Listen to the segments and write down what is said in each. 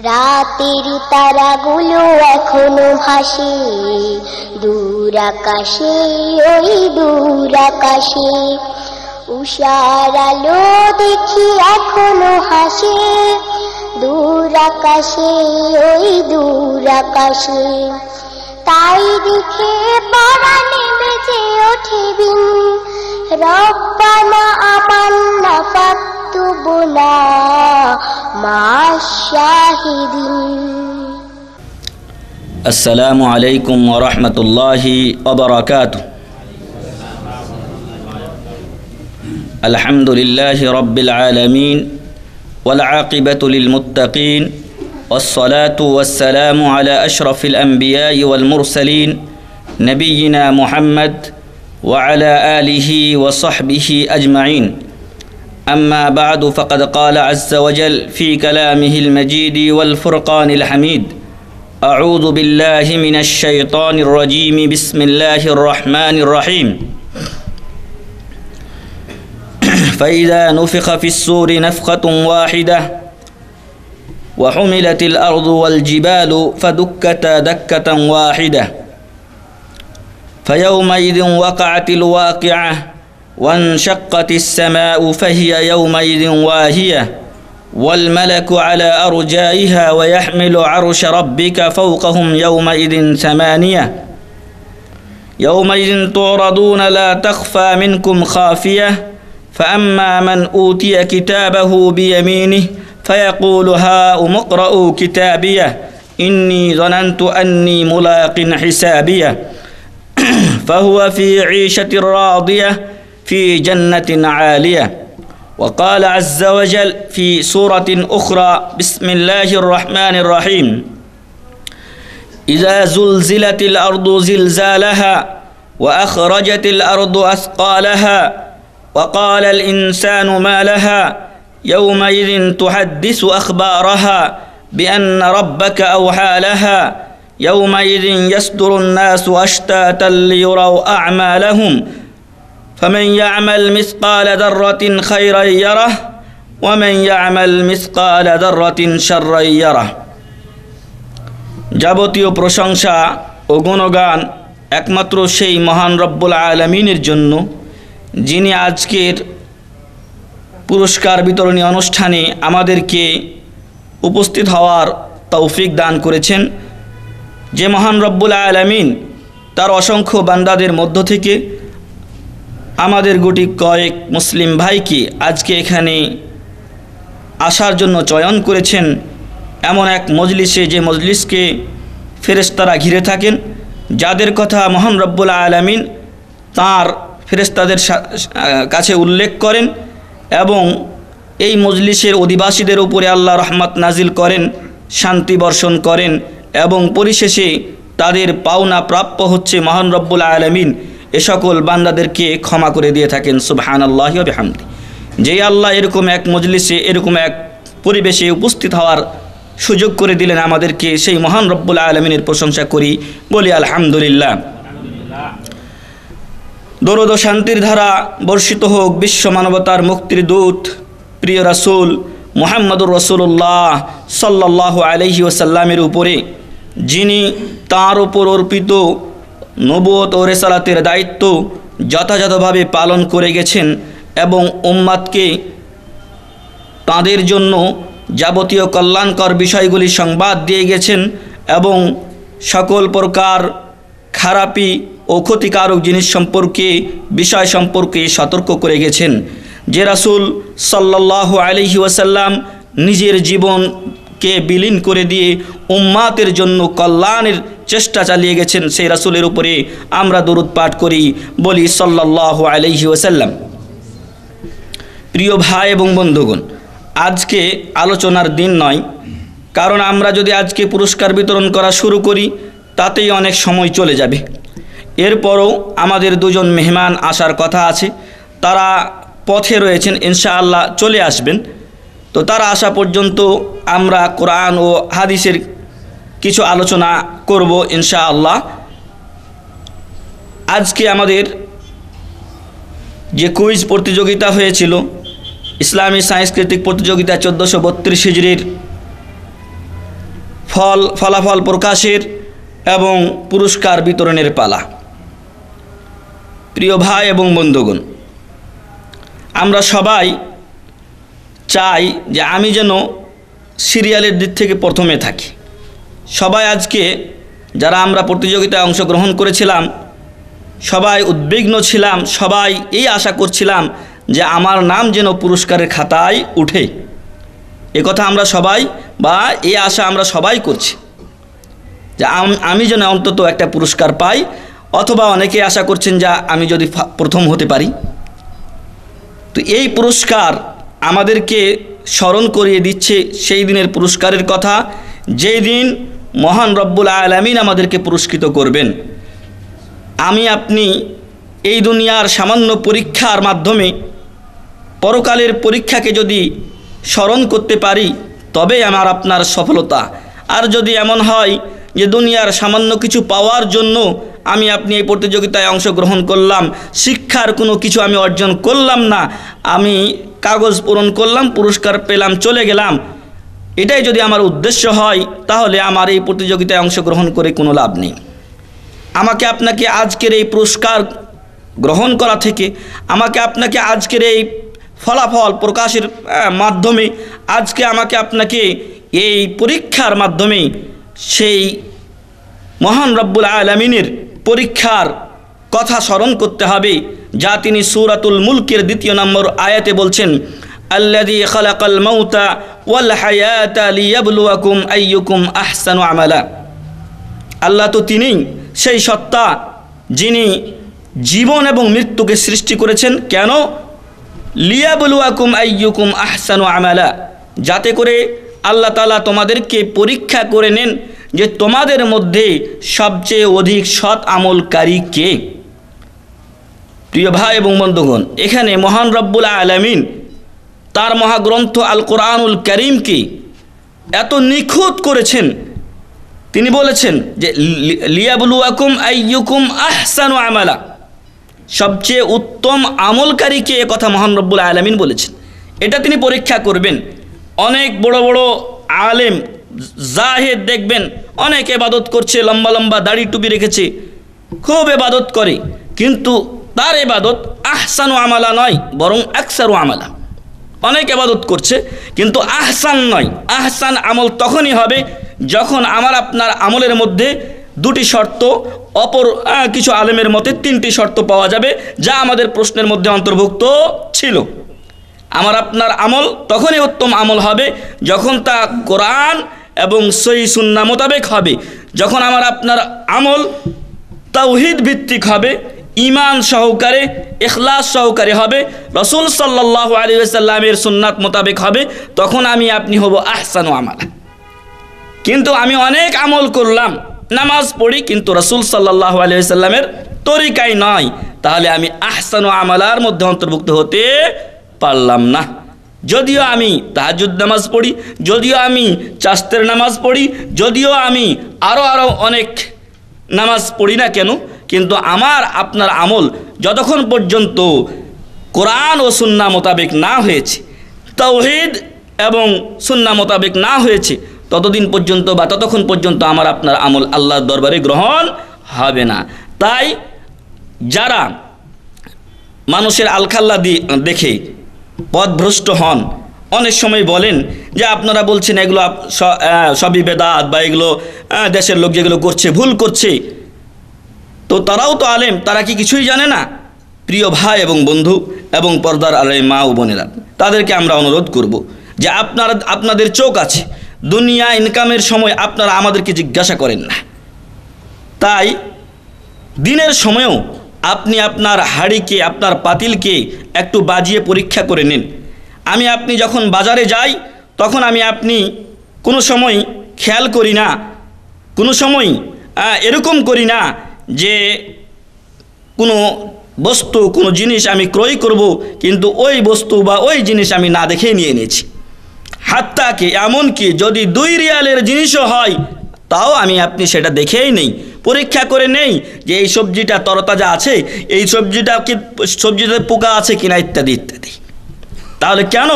রাতের তারাগুলো এখনো ভাসে দূর আকাশে, ওই দূর আকাশে। উষার আলো দেখি এখনো হাসে দূর আকাশে, ওই দূর আকাশে। তাই দেখে পরাণে বেজে ওঠে বিন, রব্বানা আমান্না ফাকতুবনা মা'আশ-শাহিদিন। আসসালামু আলাইকুম ওয়া রাহমাতুল্লাহি ওয়া বারাকাতুহু। আলহামদুলিল্লাহি রাব্বিল আলামিন ওয়াল আকিবাতু লিল মুত্তাকিন ওয়াসসালাতু ওয়াসসালামু আলা আশরাফিল আমবিয়াই ওয়াল মুরসালিন নবিয়িনা মুহাম্মদ ওয়া আলা আলিহি ওয়া সাহবিহি আজমাইন। أما بعد فقد قال عز وجل في كلامه المجيد والفرقان الحميد: أعوذ بالله من الشيطان الرجيم بسم الله الرحمن الرحيم. فإذا نفخ في الصور نفخة واحدة وحملت الأرض والجبال فدكتا دكة واحدة فيومئذ وقعت الواقعة وانشقت السماء فهي يومئذ واهية والملك على أرجائها ويحمل عرش ربك فوقهم يومئذ ثمانية يومئذ تعرضون لا تخفى منكم خافية فأما من أوتي كتابه بيمينه فيقول هاؤم اقرءوا كتابيه إني ظننت أني ملاق حسابيه فهو في عيشة راضية في جنة عالية. وقال عز وجل في سورة أخرى بسم الله الرحمن الرحيم: إذا زلزلت الأرض زلزالها وأخرجت الأرض أثقالها وقال الإنسان ما لها يومئذ تحدث أخبارها بأن ربك أوحى لها يومئذ يصدر الناس أشتاتا ليروا أعمالهم فمن يعمل مثقال ذرة خيرا يره ومن يعمل مثقال ذرة شرا يره। যাবতীয় প্রশংসা ও গুণগান একমাত্র সেই মহান রব্বুল আলামিনের জন্য, যিনি আজকের পুরস্কার বিতরণী অনুষ্ঠানে আমাদেরকে উপস্থিত হওয়ার তৌফিক দান করেছেন। যে মহান রব্বুল আলামিন তার অসংখ্য বান্দাদের মধ্য থেকে আমাদের গুটি কয়েক মুসলিম ভাইকে আজকে এখানে আসার জন্য চয়ন করেছেন, এমন এক মজলিসে, যে মজলিসকে ফেরেশতারা ঘিরে থাকেন, যাদের কথা মহান রব্বুল আলামিন তাঁর ফেরেশতাদের কাছে উল্লেখ করেন এবং এই মজলিসের অধিবাসীদের উপরে আল্লাহ রহমত নাজিল করেন, শান্তি বর্ষণ করেন এবং পরিশেষে তাদের পাওনা প্রাপ্য হচ্ছে মহান রব্বুল আলামিন এ সকল বান্দাদেরকে ক্ষমা করে দিয়ে থাকেন। সুবহানাল্লাহি ওয়া বিহামদিহি। যেই আল্লাহ এরকম এক মজলিসে, এরকম এক পরিবেশে উপস্থিত হওয়ার সুযোগ করে দিলেন আমাদেরকে, সেই মহান রব্বুল আলামিনের প্রশংসা করি, বলি আলহামদুলিল্লাহ। দরুদ ও শান্তির ধারা বর্ষিত হোক বিশ্ব মানবতার মুক্তির দূত প্রিয় রাসূল মুহাম্মদুর রাসূলুল্লাহ সাল্লাল্লাহু আলাইহি ওয়াসাল্লামের উপরে, যিনি তাঁর উপর অর্পিত নবুয়ত ও রিসালাতের দায়িত্ব যথাযথভাবে পালন করে গেছেন এবং উম্মাতকে তাদের জন্য যাবতীয় কল্যাণকর বিষয়গুলি সংবাদ দিয়ে গেছেন এবং সকল প্রকার খারাপি ও ক্ষতিকারক জিনিস সম্পর্কে, বিষয় সম্পর্কে সতর্ক করে গেছেন। যে রাসূল সাল্লাল্লাহু আলাইহি ওয়াসাল্লাম নিজের জীবনকে বিলীন করে দিয়ে উম্মাতের জন্য কল্যাণের চেষ্টা চালিয়ে গেছেন, সেই রাসূলের উপরে আমরা দরুদ পাঠ করি, বলি সাল্লাল্লাহু আলাইহি ওয়াসাল্লাম। প্রিয় ভাই এবং বন্ধুগণ, আজকে আলোচনার দিন নয়, কারণ আমরা যদি আজকে পুরস্কার বিতরণ করা শুরু করি তাতেই অনেক সময় চলে যাবে। এরপরও আমাদের দুজন মেহমান আসার কথা আছে, তারা পথে রয়েছেন, ইনশাআল্লাহ চলে আসবেন। তো তারা আসা পর্যন্ত আমরা কোরআন ও হাদিসের কিছু আলোচনা করব ইনশাআল্লাহ। আজকে আমাদের যে কুইজ প্রতিযোগিতা হয়েছিল, ইসলামী সাংস্কৃতিক প্রতিযোগিতা 1432 হিজরির ফলাফল প্রকাশের এবং পুরস্কার বিতরণের পালা। প্রিয় ভাই এবং বন্ধুগণ, আমরা সবাই চাই যে আমি যেন সিরিয়ালের দিক থেকে প্রথমে থাকি। সবাই আজকে যারা আমরা প্রতিযোগিতায় অংশগ্রহণ করেছিলাম সবাই উদ্বিগ্ন ছিলাম, সবাই এই আশা করছিলাম যে আমার নাম যেন পুরস্কারের খাতায় উঠে। একথা আমরা সবাই বা এই আশা আমরা সবাই করছি যে আমি যেন অন্তত একটা পুরস্কার পাই, অথবা অনেকে আশা করছেন যে আমি যদি প্রথম হতে পারি। তো এই পুরস্কার আমাদেরকে স্মরণ করিয়ে দিচ্ছে সেই দিনের পুরস্কারের কথা, যেই দিন মহান রব্বুল আলামিন আমাদেরকে পুরস্কৃত করবেন। আমি আপনি এই দুনিয়ার সামান্য পরীক্ষার মাধ্যমে পরকালের পরীক্ষাকে যদি স্মরণ করতে পারি তবে আমার আপনার সফলতা। আর যদি এমন হয় যে দুনিয়ার সামান্য কিছু পাওয়ার জন্য আমি আপনি এই প্রতিযোগিতায় অংশগ্রহণ করলাম, শিক্ষার কোনো কিছু আমি অর্জন করলাম না, আমি কাগজ পূরণ করলাম, পুরস্কার পেলাম, চলে গেলাম, এটাই যদি আমার উদ্দেশ্য হয় তাহলে আমার এই প্রতিযোগিতায় অংশগ্রহণ করে কোনো লাভ নেই। আমাকে আপনাকে আজকের এই পুরস্কার গ্রহণ করা থেকে, আমাকে আপনাকে আজকের এই ফলাফল প্রকাশের মাধ্যমে, আজকে আমাকে আপনাকে এই পরীক্ষার মাধ্যমে সেই মহান রব্বুল আলামিনের পরীক্ষার কথা স্মরণ করতে হবে, যা তিনি সূরাতুল মুলকের 2 নম্বর আয়াতে বলছেন, আল্লাযী খালাকাল মাউতা ওয়াল হায়াতা লিয়াবলুয়াকুম আইয়ুকুম আহসানু আমালা। আল্লাহ তো তিনিই সেই সত্তা যিনি জীবন এবং মৃত্যুকে সৃষ্টি করেছেন। কেন? লিয়াবলুয়াকুম আইয়ুকুম আহসানু আমালা, যাতে করে আল্লাহ তাআলা তোমাদেরকে পরীক্ষা করে নেন যে তোমাদের মধ্যে সবচেয়ে অধিক সৎ আমলকারী কে। প্রিয় ভাই এবং বন্ধুগণ, এখানে মহান রব্বুল আলামিন তার মহাগ্রন্থ আল কোরআনুল কারীমকে এত নিখুঁত করেছেন। তিনি বলেছেন যে লিয়াবলুয়াকুম আইয়ুকুম আহসানু আমালা, সবচেয়ে উত্তম আমলকারীকে, কথা মহান রব্বুল আলামিন বলেছেন। এটা তিনি পরীক্ষা করবেন। অনেক বড় বড় আলেম জাহেদ দেখবেন অনেক ইবাদত করছে, লম্বা লম্বা দাড়ি টুপি রেখেছে, খুব ইবাদত করে, কিন্তু তার ইবাদত আহসানু আমালা নয়, বরং আকসারু আমালা। অনেক ইবাদত করছে কিন্তু আহসান নয়। আহসান আমল তখনই হবে যখন আমার আপনার আমলের মধ্যে 2টি শর্ত, অপর কিছু আলেমের মতে 3টি শর্ত পাওয়া যাবে, যা আমাদের প্রশ্নের মধ্যে অন্তর্ভুক্ত ছিল। আমার আপনার আমল তখনই উত্তম আমল হবে যখন তা কোরআন এবং সহিহ সুন্নাহ মোতাবেক হবে, যখন আমার আপনার আমল তাওহীদ ভিত্তিক হবে, ঈমান সহকারে, ইখলাস সহকারে হবে, রাসূল সাল্লাল্লাহু আলাইহি ওয়াসাল্লামের সুন্নাত মোতাবেক হবে, তখন আমি আপনি হব আহসানু আমালা। কিন্তু আমি অনেক আমল করলাম, নামাজ পড়ি, কিন্তু রাসূল সাল্লাল্লাহু আলাইহি ওয়াসাল্লামের তরিকায় নয়, তাহলে আমি আহসানু আমালার মধ্যে অন্তর্ভুক্ত হতে পারলাম না। যদিও আমি তাহাজ্জুদ নামাজ পড়ি, যদিও আমি চাস্তের নামাজ পড়ি, যদিও আমি আরও অনেক নামাজ পড়ি না কেন, কিন্তু আমার আপনার আমল যতক্ষণ পর্যন্ত কোরআন ও সুন্নাহ মোতাবেক না হয়েছে, তাওহীদ এবং সুন্নাহ মোতাবেক না হয়েছে, ততদিন পর্যন্ত বা ততক্ষণ পর্যন্ত আমার আপনার আমল আল্লাহর দরবারে গ্রহণ হবে না। তাই যারা মানুষের আলখাল্লা দেখে পথভ্রষ্ট হন, অনেক সময় বলেন যে আপনারা বলছেন এগুলো সবই বেদাত, বা এগুলো দেশের লোক যেগুলো করছে ভুল করছে, তো তারাও তো আলেম, তারা কি কিছুই জানে না? প্রিয় ভাই এবং বন্ধু এবং পর্দার আলেম মা ও বোনেরা, তাদেরকে আমরা অনুরোধ করব যে আপনাদের চোখ আছে, দুনিয়া ইনকামের সময় আপনারা আমাদেরকে জিজ্ঞাসা করেন না, তাই দিনের সময়ও আপনি আপনার হাড়িকে, আপনার পাতিলকে একটু বাজিয়ে পরীক্ষা করে নিন। আমি আপনি যখন বাজারে যাই তখন আমি আপনি কোনো সময় খেয়াল করি না, কোনো সময় এরকম করি না যে কোনো বস্তু, কোনো জিনিস আমি ক্রয় করব, কিন্তু ওই বস্তু বা ওই জিনিস আমি না দেখেই নিয়ে নিয়েছি। হাত্তাকে এমনকি যদি 2 রিয়ালের জিনিসও হয় তাও আমি আপনি সেটা দেখেই নেই, পরীক্ষা করে নেই যে এই সবজিটা তরতাজা আছে, এই সবজিতে পোকা আছে কিনা, ইত্যাদি ইত্যাদি। তাহলে কেন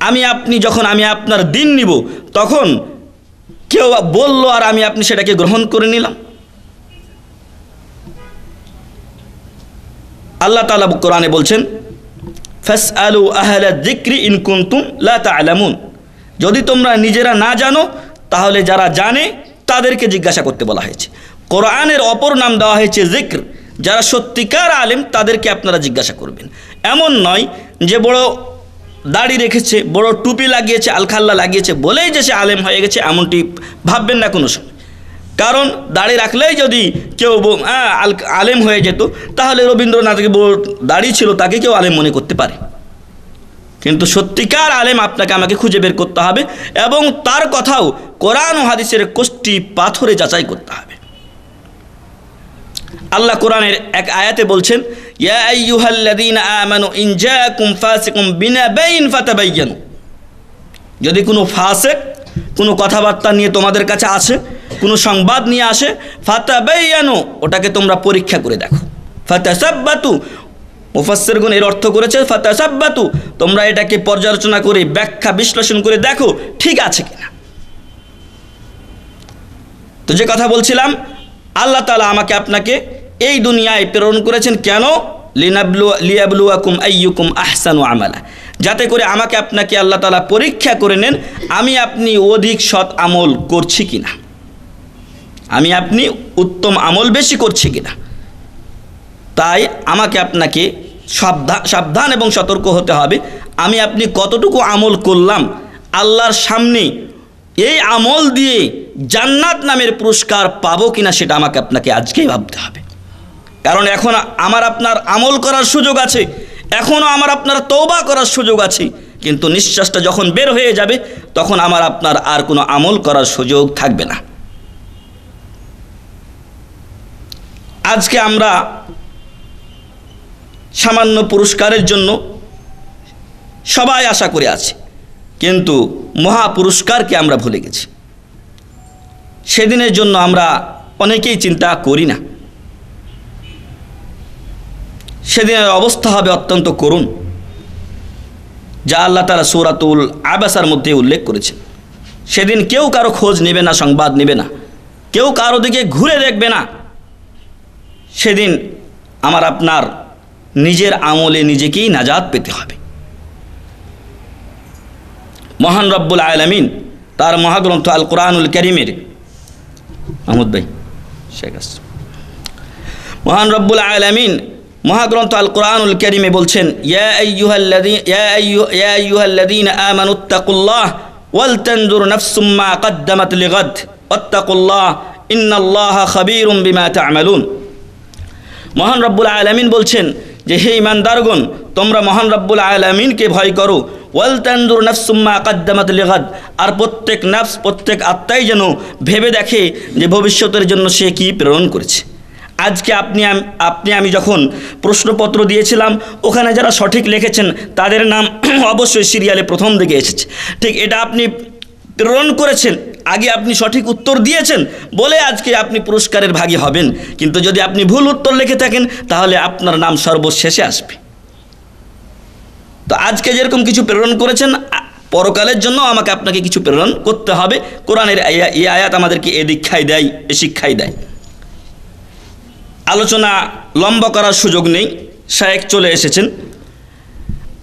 আমি আপনি যখন আমি আপনার দিন নিব তখন কেউ বলল আর আমি আপনি সেটাকে গ্রহণ করে নিলাম। আল্লাহ তাআলা কোরআনে বলছেন, ফাসআলু আহলা যিকরি ইন কুনতুম লা তা'লামুন, যদি তোমরা নিজেরা না জানো তাহলে যারা জানে তাদেরকে জিজ্ঞাসা করতে বলা হয়েছে। কোরআনের অপর নাম দেওয়া হয়েছে যিকর। যারা সত্যিকার আলেম তাদেরকে আপনারা জিজ্ঞাসা করবেন। এমন নয় যে বড় দাড়ি রেখেছে, বড় টুপি লাগিয়েছে, আলখাল্লা লাগিয়েছে বলেই যে সে আলেম হয়ে গেছে, এমনটি ভাববেন না কোনো সময়। কারণ দাড়ি রাখলেই যদি কেউ আলেম হয়ে যেত, তাহলে রবীন্দ্রনাথের বড় দাড়ি ছিল তাকে কেউ আলেম মনে করতে পারে। কিন্তু সত্যিকার আলেম আপনাকে আমাকে খুঁজে বের করতে হবে এবং তার কথাও কোরআন ও হাদিসের কষ্টি পাথরে যাচাই করতে হবে। আল্লাহ কোরআনের এক আয়াতে বলছেন, ইয়া আইয়ুহাল্লাযীনা আমানু ইন জাআকুম ফাসিকুম বিনাবাইন ফাতাবায়ানু, যদি কোনো ফাসিক কোনো কথাবার্তা নিয়ে তোমাদের কাছে আসে, কোনো সংবাদ নিয়ে আসে, ফাতাবায়ানু, ওটাকে তোমরা পরীক্ষা করে দেখো। ফাতাসাব্বাতু, মুফাসসিরগণ এর অর্থ করেছে ফাতাসাব্বাতু, তোমরা এটাকে পর্যালোচনা করে ব্যাখ্যা বিশ্লেষণ করে দেখো ঠিক আছে কিনা। তো যে কথা বলছিলাম, আল্লাহ তাআলা আমাকে আপনাকে এই দুনিয়ায় প্রেরণ করেছেন কেন? লিয়াবলুয়াকুম আইয়ুকুম আহসানু আমালা, যাতে করে আমাকে আপনাকে আল্লাহ তাআলা পরীক্ষা করে নেন আমি আপনি অধিক সৎ আমল করছি কিনা, আমি আপনি উত্তম আমল বেশি করছি কিনা। তাই আমাকে আপনাকে সাবধান এবং সতর্ক হতে হবে, আমি আপনি কতটুকু আমল করলাম, আল্লাহর সামনে এই আমল দিয়ে জান্নাত নামের পুরস্কার পাবো কিনা সেটা আমাকে আপনাকে আজকেই ভাবতে হবে। কারণ এখন আমার আপনার আমল করার সুযোগ আছে, এখনও আমার আপনার তওবা করার সুযোগ আছে, কিন্তু নিঃশ্বাসটা যখন বের হয়ে যাবে তখন আমার আপনার আর কোনো আমল করার সুযোগ থাকবে না। আজকে আমরা সামান্য পুরস্কারের জন্য সবাই আশা করে আছি, কিন্তু মহা পুরস্কারকে আমরা ভুলে গেছি। সেদিনের জন্য আমরা অনেকেই চিন্তা করি না। সেদিনের অবস্থা হবে অত্যন্ত করুণ, যা আল্লাহ তাআলা সূরাতুল আবাসার মধ্যে উল্লেখ করেছেন। সেদিন কেউ কারো খোঁজ নেবে না, সংবাদ নেবে না, কেউ কারো দিকে ঘুরে দেখবে না। সেদিন আমার আপনার নিজের আমলে নিজেকেই নাজাত পেতে হবে। মহান রব্বুল আলামিন তার মহাগ্রন্থ আল কোরআনুল কারীমের মাহমুদ ভাই শেখ আসছে, মহান রব্বুল আলামিন মহাগ্রন্থ আল কোরআনুল কারীমে বলছেন, ইয়া আইয়ুহাল্লাযীনা আমানুত্তাকুল্লাহ ওয়াল তানজুর নাফসুম মা কদ্দামাত লিগাদ ওয়াত্তাকুল্লাহ ইন্নাল্লাহা খাবীরুম বিমা তা'মালুন। মহান রব্বুল আলামিন বলছেন যে হে ঈমানদারগণ, তোমরা মহান রব্বুল আলামিনকে ভয় করো। ওয়াল তানজুর নাফসুম মা কদ্দামাত লিগাদ, আর প্রত্যেক নফস, প্রত্যেক আত্মাই যেন ভেবে দেখে যে ভবিষ্যতের জন্য সে কি প্রেরণ করেছে। আজকে আপনি আমি যখন প্রশ্নপত্র দিয়েছিলাম, ওখানে যারা সঠিক লিখেছেন তাদের নাম অবশ্যই সিরিয়ালে প্রথম দিকে এসেছে। ঠিক এটা আপনি প্রেরণ করেছেন, আগে আপনি সঠিক উত্তর দিয়েছেন বলে আজকে আপনি পুরস্কারের ভাগী হবেন। কিন্তু যদি আপনি ভুল উত্তর লিখে থাকেন তাহলে আপনার নাম সর্বশেষে আসবে। তো আজকে যেরকম কিছু প্রেরণ করেছেন, পরকালের জন্য আমাকে আপনাকে কিছু প্রেরণ করতে হবে। কোরআনের এই আয়াত আমাদেরকে এ দীক্ষাই দেয়, এ শিক্ষাই দেয়। আলোচনা লম্বা করার সুযোগ নেই, শায়েখ চলে এসেছেন।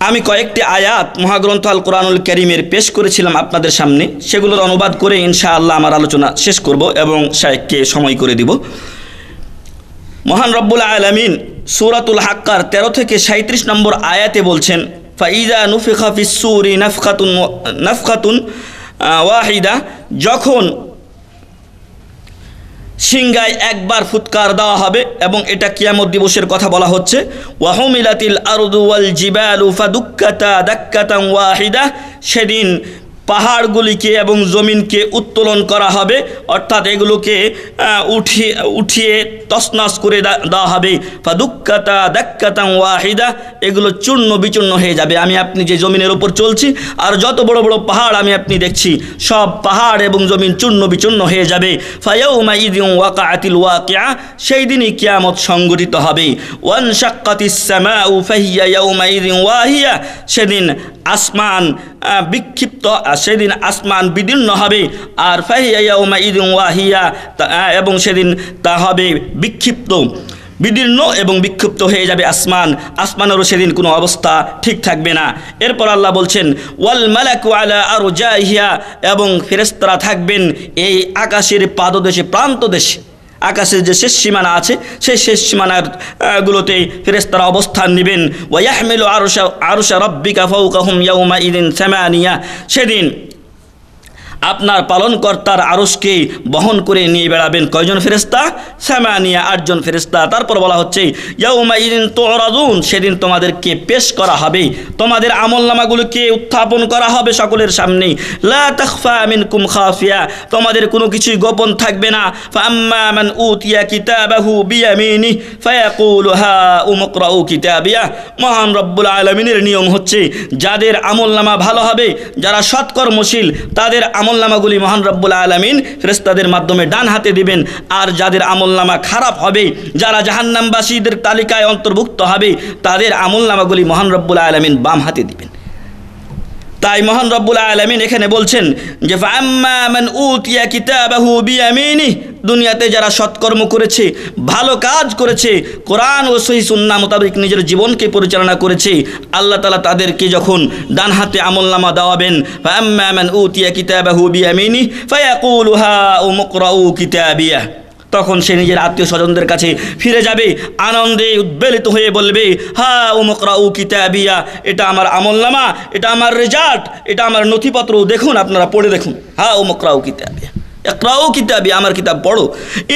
আমি কয়েকটি আয়াত মহাগ্রন্থ আল কোরআনুল কারীমের পেশ করেছিলাম আপনাদের সামনে, সেগুলোর অনুবাদ করে ইনশাআল্লাহ আমার আলোচনা শেষ করব এবং শায়েখকে সময় করে দিব। মহান রব্বুল আলামিন সূরাতুল হাক্কার 13 থেকে 37 নম্বর আয়াতে বলছেন, ফাইযা নুফিখা ফিস সূরি নাফখাতুন ওয়াহিদা, যখন সিংগায় একবার ফুৎকার দেওয়া হবে, এবং এটা কিয়ামত দিবসের কথা বলা হচ্ছে। ওয়াহুমিলাতিল আরদু ওয়াল জিবালু ফাদুক্কাতা দাক্কাতান ওয়াহিদা, সেদিন পাহাড়গুলিকে এবং জমিনকে উত্তোলন করা হবে, অর্থাৎ এগুলোকে উঠিয়ে তছনছ করে দেওয়া হবে। ফাদুক্কাতা দাক্কাতান ওয়াহিদা, এগুলো চূর্ণ বিচূর্ণ হয়ে যাবে। আমি আপনি যে জমিনের উপর চলছি আর যত বড় বড় পাহাড় আমি আপনি দেখছি, সব পাহাড় এবং জমিন চূর্ণ বিচূর্ণ হয়ে যাবে। ফায়াউমাইযিন ওয়াকাআতিল ওয়াকিআ, সেই দিনই কিয়ামত সংঘটিত হবে। ওয়ানশাক্কাতিস সামাউ ফাহিয়া ইয়াউমাইযিন ওয়াহিয়া, সেদিন আসমান বিক্ষিপ্ত, সেদিন আসমান বিদীর্ণ হবে। আর ফাহিয়া ইয়াউমাইযিন ওয়াহিয়া, এবং সেদিন তা হবে বিক্ষিপ্ত, বিদীর্ণ এবং বিক্ষিপ্ত হয়ে যাবে আসমান। আসমানেরও সেদিন কোনো অবস্থা ঠিক থাকবে না। এরপর আল্লাহ বলছেন ওয়াল মালাকু আলা আরজাইহা, এবং ফেরেশতারা থাকবেন এই আকাশের পাদদেশে, প্রান্তদেশে। আকাশের যে শেষ সীমানা আছে সেই শেষ সীমানার গুলোতে ফেরেশতারা অবস্থান নেবেন। ওয়া ইয়াহমিলু আরশা রাব্বিকা ফাওকাহুম ইয়াউমাইযিন সামানিয়া, সেদিন আপনার পালনকর্তার আরশকে বহন করে নিয়ে বেড়াবেন কয়জন ফেরেশতা? সামানিয়া, 8 জন ফেরেশতা। তারপর বলা হচ্ছে ইয়াউমাইযিন তুরাদুন, সেদিন তোমাদেরকে পেশ করা হবে, তোমাদের আমলনামাগুলোকে উত্থাপন করা হবে সকলের সামনে। লা তাখফা মিনকুম খাফিয়া, তোমাদের কোনো কিছুই গোপন থাকবে না। ফাআম্মা মান উতিয়া কিতাবাহু বিয়ামিনি ফায়াকুলু হা উমকরাউ কিতাবিয়া, মহান রব্বুল আলামিনের নিয়ম হচ্ছে যাদের আমলনামা ভালো হবে, যারা সৎকর্মশীল, তাদের আমলনামাগুলি মহান রব্বুল আলামিন ফেরেশতাদের মাধ্যমে ডান হাতে দিবেন। আর যাদের আমলনামা খারাপ হবে, যারা জাহান্নামবাসীদের তালিকায় অন্তর্ভুক্ত হবে, তাদের আমলনামাগুলি মহান রব্বুল আলামিন বাম হাতে দিবেন। তাই মহান রব্বুল আলামিন এখানে বলছেন যে ফাআম্মা মান উতিয়া কিতাবাহু বিয়ামিনি, দুনিয়াতে যারা সৎকর্ম করেছে, ভালো কাজ করেছে, কোরআন ও সহিহ সুন্নাহ মোতাবেক নিজের জীবনকে পরিচালনা করেছে, আল্লাহ তাআলা তাদেরকে যখন ডান হাতে আমলনামা দেওয়াবেন, ফাআম্মা মান উতিয়া কিতাবাহু বিয়ামিনি ফায়াকুলু হা উমকরাউ কিতাবিয়া, তখন সে নিজের আত্মীয় স্বজনদের কাছে ফিরে যাবে, আনন্দে উদ্বেলিত হয়ে বলবে হা উমকরাউ কিতাবিয়া, এটা আমার আমলনামা, এটা আমার রেজাল্ট, এটা আমার নথিপত্র, দেখুন, আপনারা পড়ে দেখুন। হা উমকরাউ কিতাবিয়া, ইকরাউ কিতাবি, আমার কিতাব পড়ো।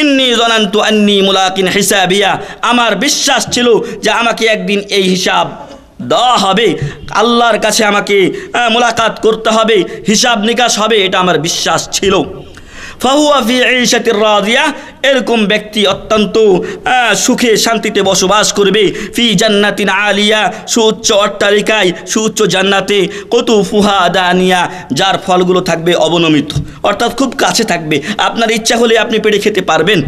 ইন্নী যানানতু আন্নী মুলাকিন হিসাবিয়া, আমার বিশ্বাস ছিল যে আমাকে একদিন এই হিসাব দেওয়া হবে, আল্লাহর কাছে আমাকে মোলাকাত করতে হবে, হিসাব নিকাশ হবে, এটা আমার বিশ্বাস ছিল। ফাহুয়া ফি ঈশাতির রাদিয়া, এরকম ব্যক্তি অত্যন্ত সুখে শান্তিতে বসবাস করবে। ফি জান্নাতিন আলিয়া, সুউচ্চ অট্টালিকায়, সুউচ্চ জান্নাতে। কুতুফুহা দানিয়া, যার ফলগুলো থাকবে অবনমিত, অর্থাৎ খুব কাছে থাকবে, আপনার ইচ্ছা হলে আপনি পেড়ে খেতে পারবেন,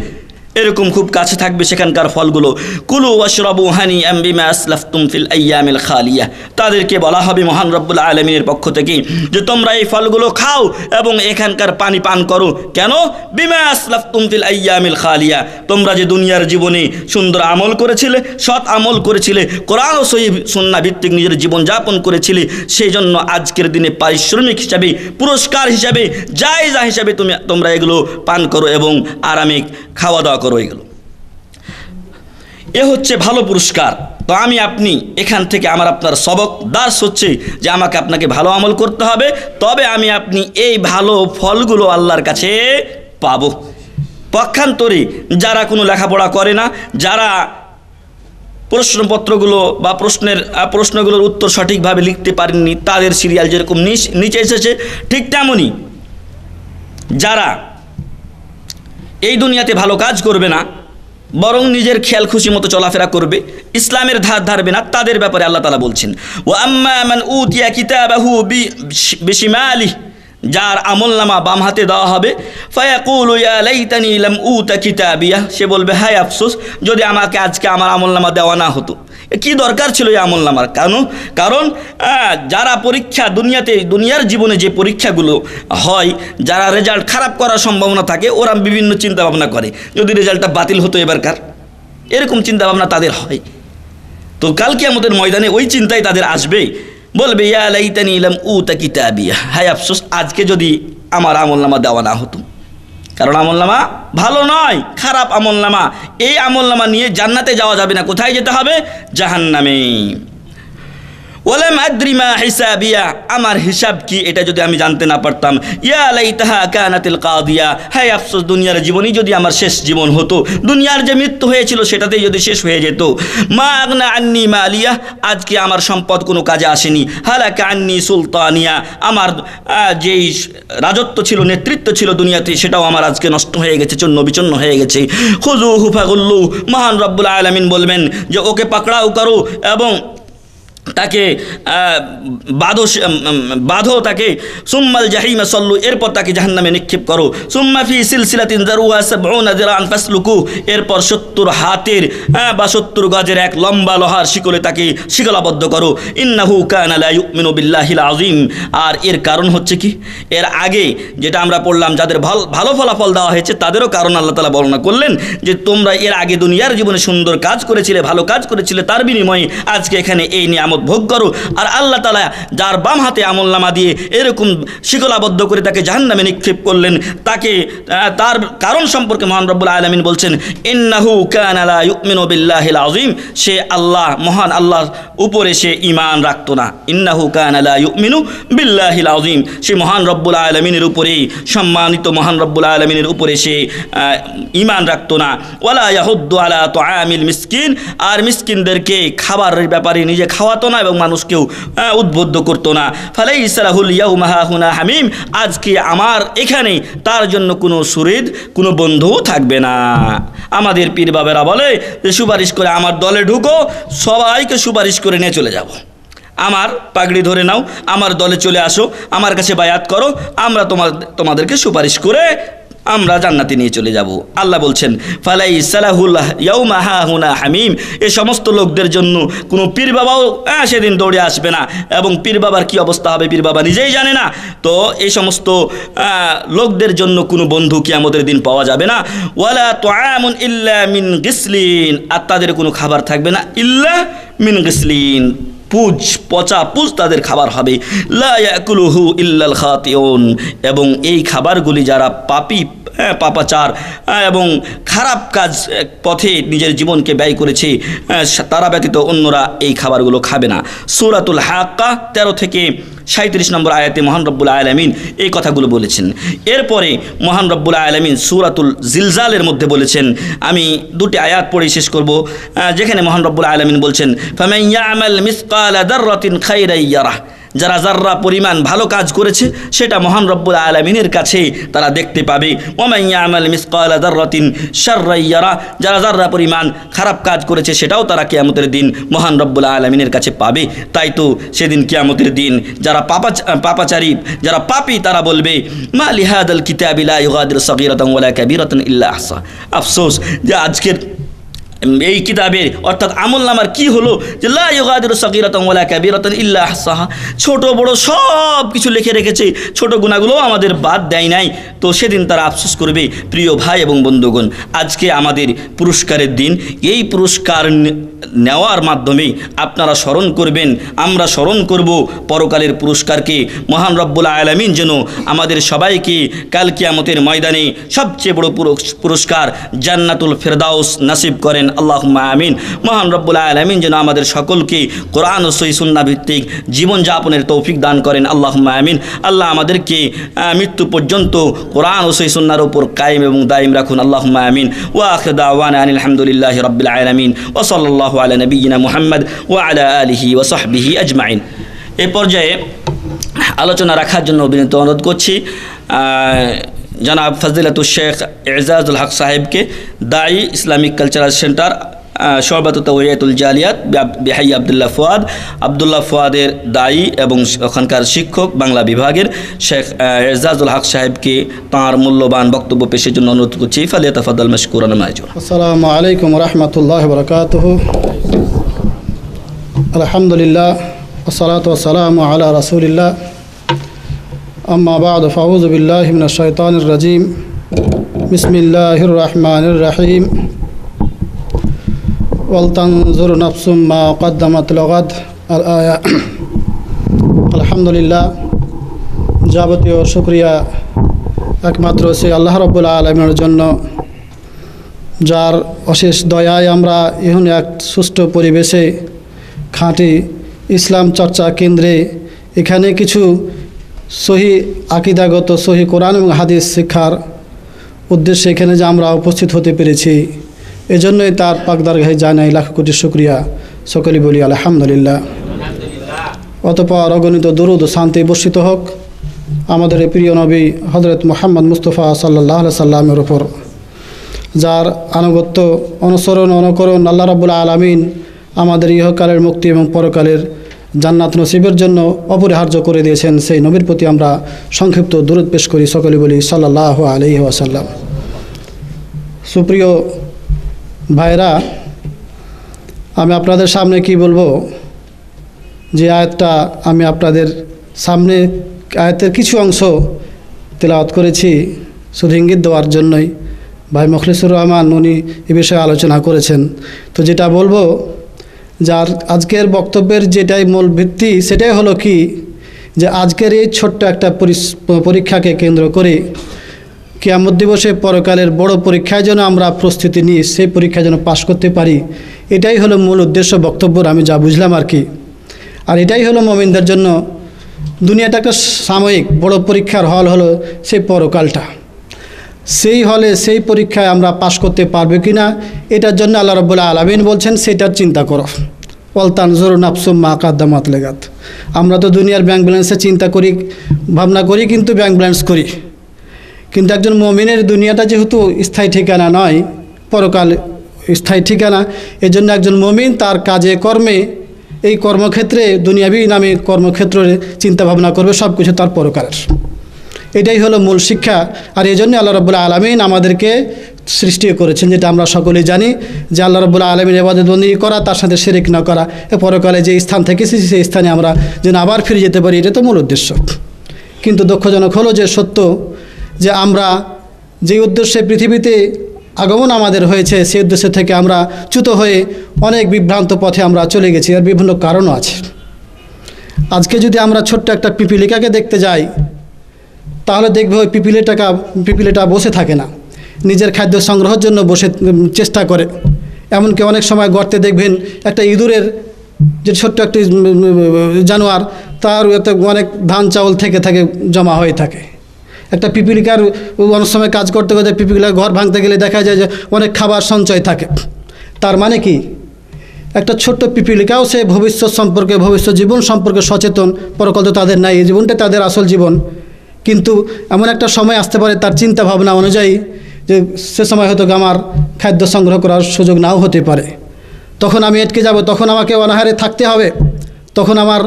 এরকম খুব কাছে থাকবে সেখানকার ফলগুলো। কুলু ওয়াশরাবু হানিআম বিমা আসলাফতুম ফিল আইয়ামিল খালিয়া, তাদেরকে বলা হবে মহান রব্বুল আলামিনের পক্ষ থেকে যে তোমরা এই ফলগুলো খাও এবং এখানকার পানি পান করো। কেন? বিমা আসলাফতুম ফিল আইয়ামিল খালিয়া, তোমরা যে দুনিয়ার জীবনে সুন্দর আমল করেছিলে, সৎ আমল করেছিলে, কোরআন ও সহিহ সুন্নাহ ভিত্তিক নিজের জীবন যাপন করেছিলে, সেই জন্য আজকের দিনে পারিশ্রমিক হিসাবে, পুরস্কার হিসাবে, জায়েজা হিসাবে তোমরা এগুলো পান করো এবং আরামে খাওয়া দাওয়া করো। এগুলো এ হচ্ছে ভালো পুরস্কার। তো আমি আপনি এখান থেকে আমার আপনার সবক দাস হচ্ছে যে আমাকে আপনাকে ভালো আমল করতে হবে, তবে আমি আপনি এই ভালো ফলগুলো আল্লাহর কাছে পাবো। পক্ষান্তরে যারা কোনো লেখাপড়া করে না, যারা প্রশ্নপত্রগুলো বা প্রশ্নগুলোর উত্তর সঠিকভাবে লিখতে পারেননি, তাদের সিরিয়াল যেরকম নিচে এসেছে, ঠিক তেমনই যারা এই দুনিয়াতে ভালো কাজ করবে না, বরং নিজের খেয়াল খুশি মতো চলাফেরা করবে, ইসলামের ধার ধারবে না, তাদের ব্যাপারে আল্লাহ তাআলা বলছেন ওয়া আম্মা মান উতিয়া কিতাবাহু বিশিমালিহি, যার আমলনামা বাম হাতে দেওয়া হবে, ফায়াকুলু ইয়া লাইতানি লাম উতা কিতাবিয়া, সে বলবে হায় আফসোস যদি আমাকে আজকে আমার আমলনামা দেওয়া না হতো, কি দরকার ছিল এই আমলনামার। কারণ যারা পরীক্ষা দুনিয়ার জীবনে যে পরীক্ষাগুলো হয়, যারা রেজাল্ট খারাপ করার সম্ভাবনা থাকে, ওরা বিভিন্ন চিন্তা ভাবনা করে যদি রেজাল্টটা বাতিল হতো এবারকার, এরকম চিন্তা ভাবনা তাদের হয়। তো কাল কিয়ামতের ময়দানে ওই চিন্তাই তাদের আসবে, বলবে ইয়া লাইতানি লাম উতা কিতাবিয়া, হায় আফসোস আজকে যদি আমার আমলনামা দেওয়া না হতো। কারণ আমলনামা ভালো নয়, খারাপ আমলনামা। এই আমলনামা নিয়ে জান্নাতে যাওয়া যাবে না, কোথায় যেতে হবে? জাহান্নামে। ওয়ালাম আদরি মা হিসাবিয়া, আমার হিসাব কি এটা যদি আমি জানতে না পারতাম। ইয়া লাইতাহা কানাতিল কাদিয়া, হায় আফসোস দুনিয়ার জীবনই যদি আমার শেষ জীবন হতো, দুনিয়ার যে মৃত্যু হয়েছিল সেটাতেই যদি শেষ হয়ে যেত। মা আগনা আন্নি মালিয়া, আজকে আমার সম্পদ কোনো কাজে আসেনি। হালাকা আন্নি সুলতানিয়া, আমার যেই রাজত্ব ছিল, নেতৃত্ব ছিল দুনিয়াতে, সেটাও আমার আজকে নষ্ট হয়ে গেছে, চূর্ণ বিচূর্ণ হয়ে গেছে। খুযুহু ফাগুল্লু, মহান রব্বুল আলামিন বলবেন যে ওকে পাকড়াও করো এবং তাকে বাঁধো তাকে, সুম্মাল জাহিমা সল্লু, এরপর তাকে জাহান্নামে নিক্ষেপ করো, সুম্মা ফি সিলসিলাতিন যারুহা সাবউনা যিরাআন ফাসলুকু, এরপর 70 হাতের বা 70 গজের এক লম্বা লোহার শিকলে তাকে শিকলাবদ্ধ করো। ইন্নাহু কানা লা ইউমিনু বিল্লাহিল আযীম। আর এর কারণ হচ্ছে কি, এর আগে যেটা আমরা পড়লাম, যাদের ভালো ফলাফল দেওয়া হয়েছে তাদেরও কারণ আল্লাহ তাআলা বর্ণনা করলেন যে তোমরা এর আগে দুনিয়ার জীবনে সুন্দর কাজ করেছিলে, ভালো কাজ করেছিলে, তার বিনিময়ে আজকে এখানে এই নিয়ামত ভোগ করো। আর আল্লাহ তাআলা যার বাম হাতে আমলনামা দিয়ে এরকম শিকলাবদ্ধ করে তাকে জাহান্নামে নিক্ষেপ করলেন, তাকে তার কারণ সম্পর্কে মহান রব্বুল আলামিন বলছেন ইন্নাহু কানা লা ইউমিনু বিল্লাহিল আযীম, সে আল্লাহ মহান আল্লাহর উপরে সে ঈমান রাখতো না। ইন্নাহু কানা লা ইউমিনু বিল্লাহিল আযীম, সে মহান রব্বুল আলামিনের উপরে, সম্মানিত মহান রব্বুল আলামিনের উপরে সে ঈমান রাখতো না। ওয়ালা ইয়াহুদ্দু আলা তুআমিল মিসকিন, আর মিসকিনদেরকে খাবারের ব্যাপারে নিজে খাওয়াতো না এবং মানুষকেও উদ্বুদ্ধ করতো না। ফালাইসা লাহুল ইয়াউমা হাহুনা হামিম, আজকে আমার এখানে তার জন্য কোনো সুহৃদ, কোনো বন্ধু থাকবে না। আমাদের পীর বাবেরা বলে যে সুপারিশ করে আমার দলে ঢুকো, সবাইকে সুপারিশ করে নিয়ে চলে যাব, আমার পাগড়ি ধরে নাও, আমার দলে চলে আসো, আমার কাছে বায়াত করো, আমরা তোমাদেরকে সুপারিশ করে আমরা জান্নাতে নিয়ে চলে যাব। আল্লাহ বলছেন ফালাইসা লাহুল ইয়াউমা হাহুনা হামিম, এই সমস্ত লোকদের জন্য কোনো পীর বাবাও সেদিন দৌড়ে আসবে না, এবং পীর বাবার কী অবস্থা হবে পীর বাবা নিজেই জানে না। তো এই সমস্ত লোকদের জন্য কোনো বন্ধু কিয়ামতের দিন পাওয়া যাবে না। ওয়ালা তুআমুন ইল্লা মিন গিসলিন, আর তাদের কোনো খাবার থাকবে না ইল্লা মিন গিসলিন, পচা পুজ তাদের খাবার হবে। লা ইয়াকুলুহু ইল্লাল খাতিউন, এবং এই খাবারগুলি যারা পাপাচার এবং খারাপ কাজ পথে নিজের জীবনকে ব্যয় করেছে তারা ব্যতীত অন্যরা এই খাবারগুলো খাবে না। সূরাতুল হাক্কা 13 থেকে 37 নম্বর আয়াতে মহান রব্বুল আলামিন এই কথাগুলো বলেছেন। এরপরে মহান রব্বুল আলামিন সূরাতুল জিলজালের মধ্যে বলেছেন, আমি দুটি আয়াত পড়ে শেষ করব, যেখানে মহান রব্বুল আলামিন বলছেন ফামান ইয়ামাল মিসকালা যাররাতিন খায়রান ইয়ারাহ, যারা যাররা পরিমাণ ভালো কাজ করেছে সেটা মহান রব্বুল আলামিনের কাছে তারা দেখতে পাবে। ওয়ামান ইয়ামাল মিসকালা যাররাতিন শাররান ইয়ারাহ, যারা যাররা পরিমাণ খারাপ কাজ করেছে সেটাও তারা কিয়ামতের দিন মহান রব্বুল আলামিনের কাছে পাবে। তাই তো সেদিন কিয়ামতের দিন যারা পাপাচারী, যারা পাপী, তারা বলবে মা লিহাদাল কিতাবি লা ইউগাদিরু সাগীরাতান ওয়ালা কাবীরাতান ইল্লা আহসা। আফসোস যে আজকের এই কিতাবের অর্থাৎ আমলনামার কি হলো যে লা ইউগাদিরু সাগীরাতান ওয়ালা কাবীরাতান ইল্লা আহসাহা, ছোট বড় সব কিছু লিখে রেখেছে, ছোট গুনাহগুলো আমাদের বাদ দেয় নাই। তো সেদিন তারা আফসোস করবে। প্রিয় ভাই এবং বন্ধুগণ, আজকে আমাদের পুরস্কারের দিন। এই পুরস্কার নেওয়ার মাধ্যমে আপনারা স্মরণ করবেন, আমরা স্মরণ করব পরকালের পুরস্কারকে। মহান রব্বুল আলামিন যেন আমাদের সবাইকে কাল কিয়ামতের ময়দানে সবচেয়ে বড় পুরস্কার জান্নাতুল ফেরদাউস নসিব করেন, আল্লাহুম্মা আমিন। মহান রব্বুল আলামিন যেন আমাদের সকলকে কোরআন ও সহিহ সুন্নাহ ভিত্তিক জীবনযাপনের তৌফিক দান করেন, আল্লাহুম্মা আমিন। আল্লাহ আমাদেরকে মৃত্যু পর্যন্ত কোরআন ও সহিহ সুন্নাহর উপর কায়েম এবং দায়ম রাখুন, আল্লাহুম্মা আমিন। ওয়া আখিরু দাওয়ানা আনিল হামদুলিল্লাহি রাব্বিল আলামিন ওয়া সাল্লাল্লাহু আলা নবিয়িনা মুহাম্মদ ওয়া আলা আলিহি ওয়া সাহবিহি আজমাইন। এই পর্যায়ে আলোচনা রাখার জন্য বিনীত অনুরোধ করছি জনাব ফজিলাতুল শেখ এজাজুল হক সাহেবকে, দায়ী ইসলামিক কালচারাল সেন্টার শোবাত তাওহিয়াতুল জালিয়াত বিহাই আবদুল্লাহ ফুয়াদের দায়ী এবং ওখানকার শিক্ষক বাংলা বিভাগের শেখ এজাজুল হক সাহেবকে তাঁর মূল্যবান বক্তব্য পেশের জন্য অনুরোধ করছি। ফালিয়াতাফাদ্দাল মাশকুরান মা'জুরা। আসসালামু আলাইকুম ওয়া রাহমাতুল্লাহি ওয়া বারাকাতুহু। আলহামদুলিল্লাহ ওয়াসসালাতু ওয়াসসালামু আলা রাসূলিল্লাহ। আম্মা বা'দু ফাউযু বিল্লাহি মিনাশ শাইতানির রাজীম। বিসমিল্লাহির রহমানির রহিম। ওয়ালতানজুর নাফসুম মা কদ্দামাত লিগাদ, আল আয়া। আলহামদুলিল্লাহ, যাবতীয় শুকরিয়া একমাত্র সেই আল্লাহ রাব্বুল আলামিনের জন্য, যার অশেষ দয়ায় আমরা এখন এক সুষ্ঠু পরিবেশে খাঁটি ইসলাম চর্চা কেন্দ্রে এখানে কিছু সহি আকিদাগত সহি কোরআন এবং হাদিস শিক্ষার উদ্দেশ্যে এখানে যে আমরা উপস্থিত হতে পেরেছি, এজন্যই তার পাকদারগাহে জানাই লাখ কোটি শুকরিয়া। সকলেই বলি আলহামদুলিল্লাহ। অতঃপর অগণিত দরুদ ও শান্তি বর্ষিত হোক আমাদের প্রিয় নবী হযরত মুহাম্মদ মুস্তাফা সাল্লাল্লাহু আলাইহি সাল্লামের উপর, যার আনুগত্য অনুসরণ অনুকরণ আল্লাহ রাব্বুল আলামিন আমাদের ইহকালের মুক্তি এবং পরকালের জান্নাত নসিবের জন্য অপরিহার্য করে দিয়েছেন, সেই নবীর প্রতি আমরা সংক্ষিপ্ত দরুদ পেশ করি। সকলে বলি সাল্লাল্লাহু আলাইহি ওয়াসাল্লাম। সুপ্রিয় ভাইরা, আমি আপনাদের সামনে কি বলবো, যে আয়াতটা আমি আপনাদের সামনে আয়াতের কিছু অংশ তেলাওয়াত করেছি শুধু ইঙ্গিত দেওয়ার জন্যই। ভাই মুখলিসুর রহমান উনি এ বিষয়ে আলোচনা করেছেন। তো যেটা বলবো, যার আজকের বক্তব্যের যেটাই মূল ভিত্তি সেটাই হলো কি, যে আজকের এই ছোট্ট একটা পরীক্ষাকে কেন্দ্র করে কিয়ামত দিবসে পরকালের বড় পরীক্ষায় যেন আমরা প্রস্তুতি নিই, সেই পরীক্ষা যেন পাশ করতে পারি, এটাই হলো মূল উদ্দেশ্য বক্তব্যর, আমি যা বুঝলাম আর কি। আর এটাই হলো মুমিনদের জন্য দুনিয়াটা একটা সাময়িক, বড় পরীক্ষার হল হলো সেই পরকালটা। সেই হলে সেই পরীক্ষায় আমরা পাশ করতে পারবে কি না, এটার জন্য আল্লাহ রাব্বুল আলামিন বলছেন সেটার চিন্তা করো। ওয়াল তানজুরু নাফসুম মা কাদ্দামাত লিগাদ। আমরা তো দুনিয়ার ব্যাংক ব্যালেন্সে চিন্তা করি, ভাবনা করি, কিন্তু ব্যাংক ব্যালেন্স করি। কিন্তু একজন মুমিনের দুনিয়াটা যেহেতু স্থায়ী ঠিকানা নয়, পরকাল স্থায়ী ঠিকানা, এজন্য একজন মুমিন তার কাজে কর্মে, এই কর্মক্ষেত্রে দুনিয়াবি নামে কর্মক্ষেত্রে চিন্তা ভাবনা করবে, সব কিছু তার পরকালের। এটাই হলো মূল শিক্ষা। আর এই জন্য আল্লাহ রাব্বুল আলামিন আমাদেরকে সৃষ্টি করেছেন, যেটা আমরা সকলেই জানি, যে আল্লাহ রাব্বুল আলামিন ইবাদত বন্দেগী করা, তার সাথে শিরক না করা, পরকালে যে স্থান থেকে এসেছি সেই স্থানে আমরা যেন আবার ফিরে যেতে পারি, এটা তো মূল উদ্দেশ্য। কিন্তু দুঃখজনক হলো যে সত্য, যে আমরা যে উদ্দেশ্যে পৃথিবীতে আগমন আমাদের হয়েছে, সেই উদ্দেশ্য থেকে আমরা চ্যুত হয়ে অনেক বিভ্রান্ত পথে আমরা চলে গেছি। আর বিভিন্ন কারণও আছে। আজকে যদি আমরা ছোট্ট একটা পিপিলিকাকে দেখতে যাই, তাহলে দেখবে ওই পিপিলিটা বসে থাকে না, নিজের খাদ্য সংগ্রহের জন্য চেষ্টা করে। এমনকি অনেক সময় গর্তে দেখবেন একটা ইঁদুরের, যে ছোট্ট একটি জানোয়ার, তার অনেক ধান চাউল থেকে জমা হয়ে থাকে। একটা পিপিলিকার অনেক সময় কাজ করতে করতে পিপিলিকার ঘর ভাঙতে গেলে দেখা যায় যে অনেক খাবার সঞ্চয় থাকে। তার মানে কি, একটা ছোট্ট পিপিলিকাও সে ভবিষ্যৎ সম্পর্কে, ভবিষ্যৎ জীবন সম্পর্কে সচেতন। পরকাল তো তাদের নাই, এই জীবনটা তাদের আসল জীবন। কিন্তু এমন একটা সময় আসতে পারে তার চিন্তা ভাবনা অনুযায়ী, যে সে সময় হয়তো আমার খাদ্য সংগ্রহ করার সুযোগ নাও হতে পারে। তখন আমি আটকে যাব, তখন আমাকে অনাহারে থাকতে হবে, তখন আমার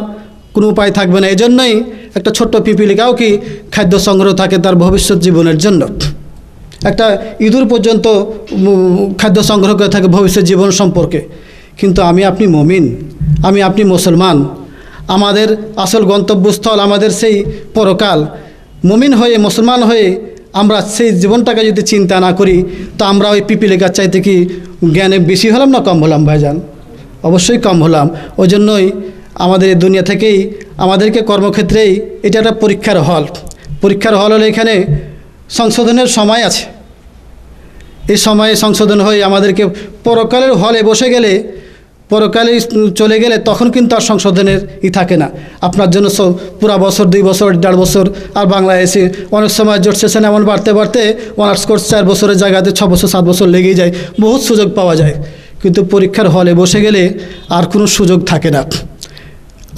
কোনো উপায় থাকবে না। এই জন্যই একটা ছোট্ট পিপিলিকাও কি খাদ্য সংগ্রহ থাকে তার ভবিষ্যৎ জীবনের জন্য। একটা ইঁদুর পর্যন্ত খাদ্য সংগ্রহ করে থাকে ভবিষ্যৎ জীবন সম্পর্কে। কিন্তু আমি আপনি মুমিন, আমি আপনি মুসলমান, আমাদের আসল গন্তব্যস্থল আমাদের সেই পরকাল। মুমিন হয়ে, মুসলমান হয়ে আমরা সেই জীবনটাকে যদি চিন্তা না করি, তো আমরা ওই পিপিলিকার চাইতে কি জ্ঞানে বেশি হলাম না কম হলাম ভাইজান? অবশ্যই কম হলাম। ওই জন্যই আমাদের এই দুনিয়া থেকেই আমাদেরকে কর্মক্ষেত্রেই এটা একটা পরীক্ষার হল। পরীক্ষার হল হলে এখানে সংশোধনের সময় আছে। এই সময়ে সংশোধন হয়ে আমাদেরকে পরকালের হলে বসে গেলে, পরকালে চলে গেলে তখন কিন্তু আর সংশোধনের থাকে না। আপনার জন্য পুরা বছর, 2 বছর, 1.5 বছর, আর বাংলায় এসে অনেক সময় জোট সেশন এমন বাড়তে বাড়তে অনার্স কোর্স 4 বছরের জায়গাতে 6 বছর 7 বছর লেগেই যায়, বহুত সুযোগ পাওয়া যায়। কিন্তু পরীক্ষার হলে বসে গেলে আর কোনো সুযোগ থাকে না।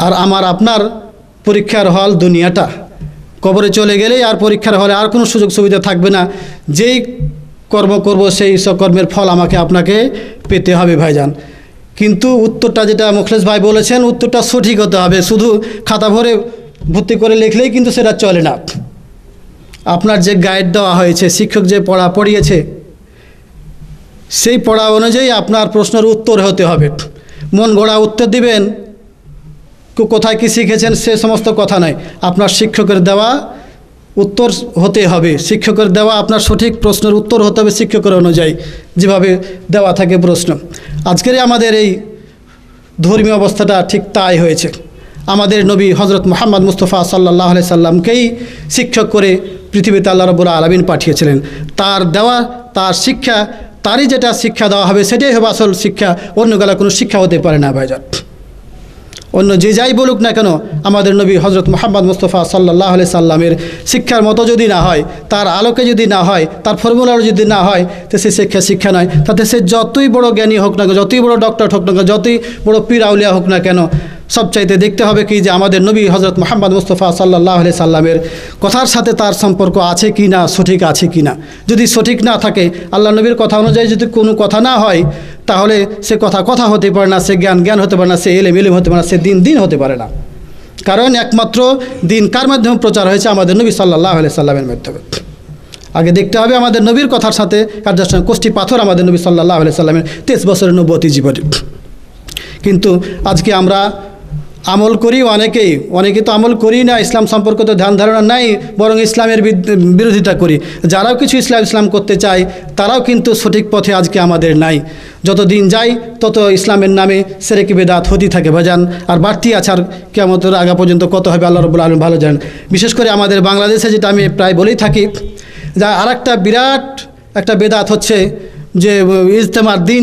আর আমার আপনার পরীক্ষার হল দুনিয়াটা, কবরে চলে গেলেই আর পরীক্ষার হলে আর কোনো সুযোগ সুবিধা থাকবে না। যেই কর্ম করব সেই কর্মের ফল আমাকে আপনাকে পেতে হবে ভাইজান। কিন্তু উত্তরটা যেটা মুখলেস ভাই বলেছেন, উত্তরটা সঠিক হতে হবে। শুধু খাতা ভরে ভর্তি করে লিখলেই কিন্তু সেটা চলে না। আপনার যে গাইড দেওয়া হয়েছে, শিক্ষক যে পড়িয়েছে, সেই পড়া অনুযায়ী আপনার প্রশ্নের উত্তর হতে হবে। মন গড়া উত্তর দিবেন, কোথায় কি শিখেছেন সে সমস্ত কথা নয়। আপনার শিক্ষকের দেওয়া উত্তর হতে হবে, শিক্ষকের দেওয়া আপনার সঠিক প্রশ্নের উত্তর হতে হবে শিক্ষকের অনুযায়ী, যেভাবে দেওয়া থাকে প্রশ্ন। আজকের আমাদের এই ধর্মীয় অবস্থাটা ঠিক তাই হয়েছে। আমাদের নবী হজরত মুহাম্মদ মুস্তাফা সাল্লাল্লাহু আলাইহি সাল্লামকেই শিক্ষক করে পৃথিবীতে আল্লাহ রাব্বুল আলামিন পাঠিয়েছিলেন। তার দেওয়া, তার শিক্ষা, তারই যেটা শিক্ষা দেওয়া হবে সেটাই হবে আসল শিক্ষা। অন্য গেলা কোনো শিক্ষা হতে পারে না ভাইজান। অন্য যে যাই বলুক না কেন, আমাদের নবী হজরত মুহাম্মদ মুস্তাফা সাল্লাল্লাহু আলাইহি সাল্লামের শিক্ষার মতো যদি না হয়, তার আলোকে যদি না হয়, তার ফর্মুলার যদি না হয়, তো সে শিক্ষা নয়। তাতে সে যতই বড় জ্ঞানী হোক না কেন, যতই বড় ডক্টর হোক না কেন, যতই বড় পীর আউলিয়া হোক না কেন, সবচাইতে দেখতে হবে কি যে আমাদের নবী হজরত মুহাম্মদ মুস্তাফা সাল্লাল্লাহু আলাইহি সাল্লামের কথার সাথে তার সম্পর্ক আছে কি না, সঠিক আছে কি না। যদি সঠিক না থাকে, আল্লাহ নবীর কথা অনুযায়ী যদি কোনো কথা না হয়, তাহলে সে কথা হতে পারে না, সে জ্ঞান হতে পারে না, সে এলেম হতে পারে না, সে দিন হতে পারে না। কারণ একমাত্র দিন কার মাধ্যমে প্রচার হয়েছে? আমাদের নবী সাল্লাল্লাহু আলাইহি সাল্লামের মাধ্যমে। আগে দেখতে হবে আমাদের নবীর কথার সাথে কার্যাচরণ কোষ্ঠী পাথর আমাদের নবী সাল্লাল্লাহু আলাইহি সাল্লামের 23 বছরের নবুয়তি জীবনে। কিন্তু আজকে আমরা আমল করি, অনেকে তো আমল করি না, ইসলাম সম্পর্কে তো ধ্যান ধারণা নাই, বরং ইসলামের বিরোধিতা করি। যারাও কিছু ইসলাম করতে চায় তারাও কিন্তু সঠিক পথে আজকে আমাদের নাই। যত দিন যায় তত ইসলামের নামে শিরক বিদআত হতেই থাকে ভাইজান, আর বাড়তি আছে। আর কিয়ামতের আগা পর্যন্ত কত হবে আল্লাহ রাব্বুল আলামিন ভালো জানেন। বিশেষ করে আমাদের বাংলাদেশে, যেটা আমি প্রায় বলেই থাকি, যা আর একটা বিরাট একটা বেদাত হচ্ছে যে ইজতেমার দিন,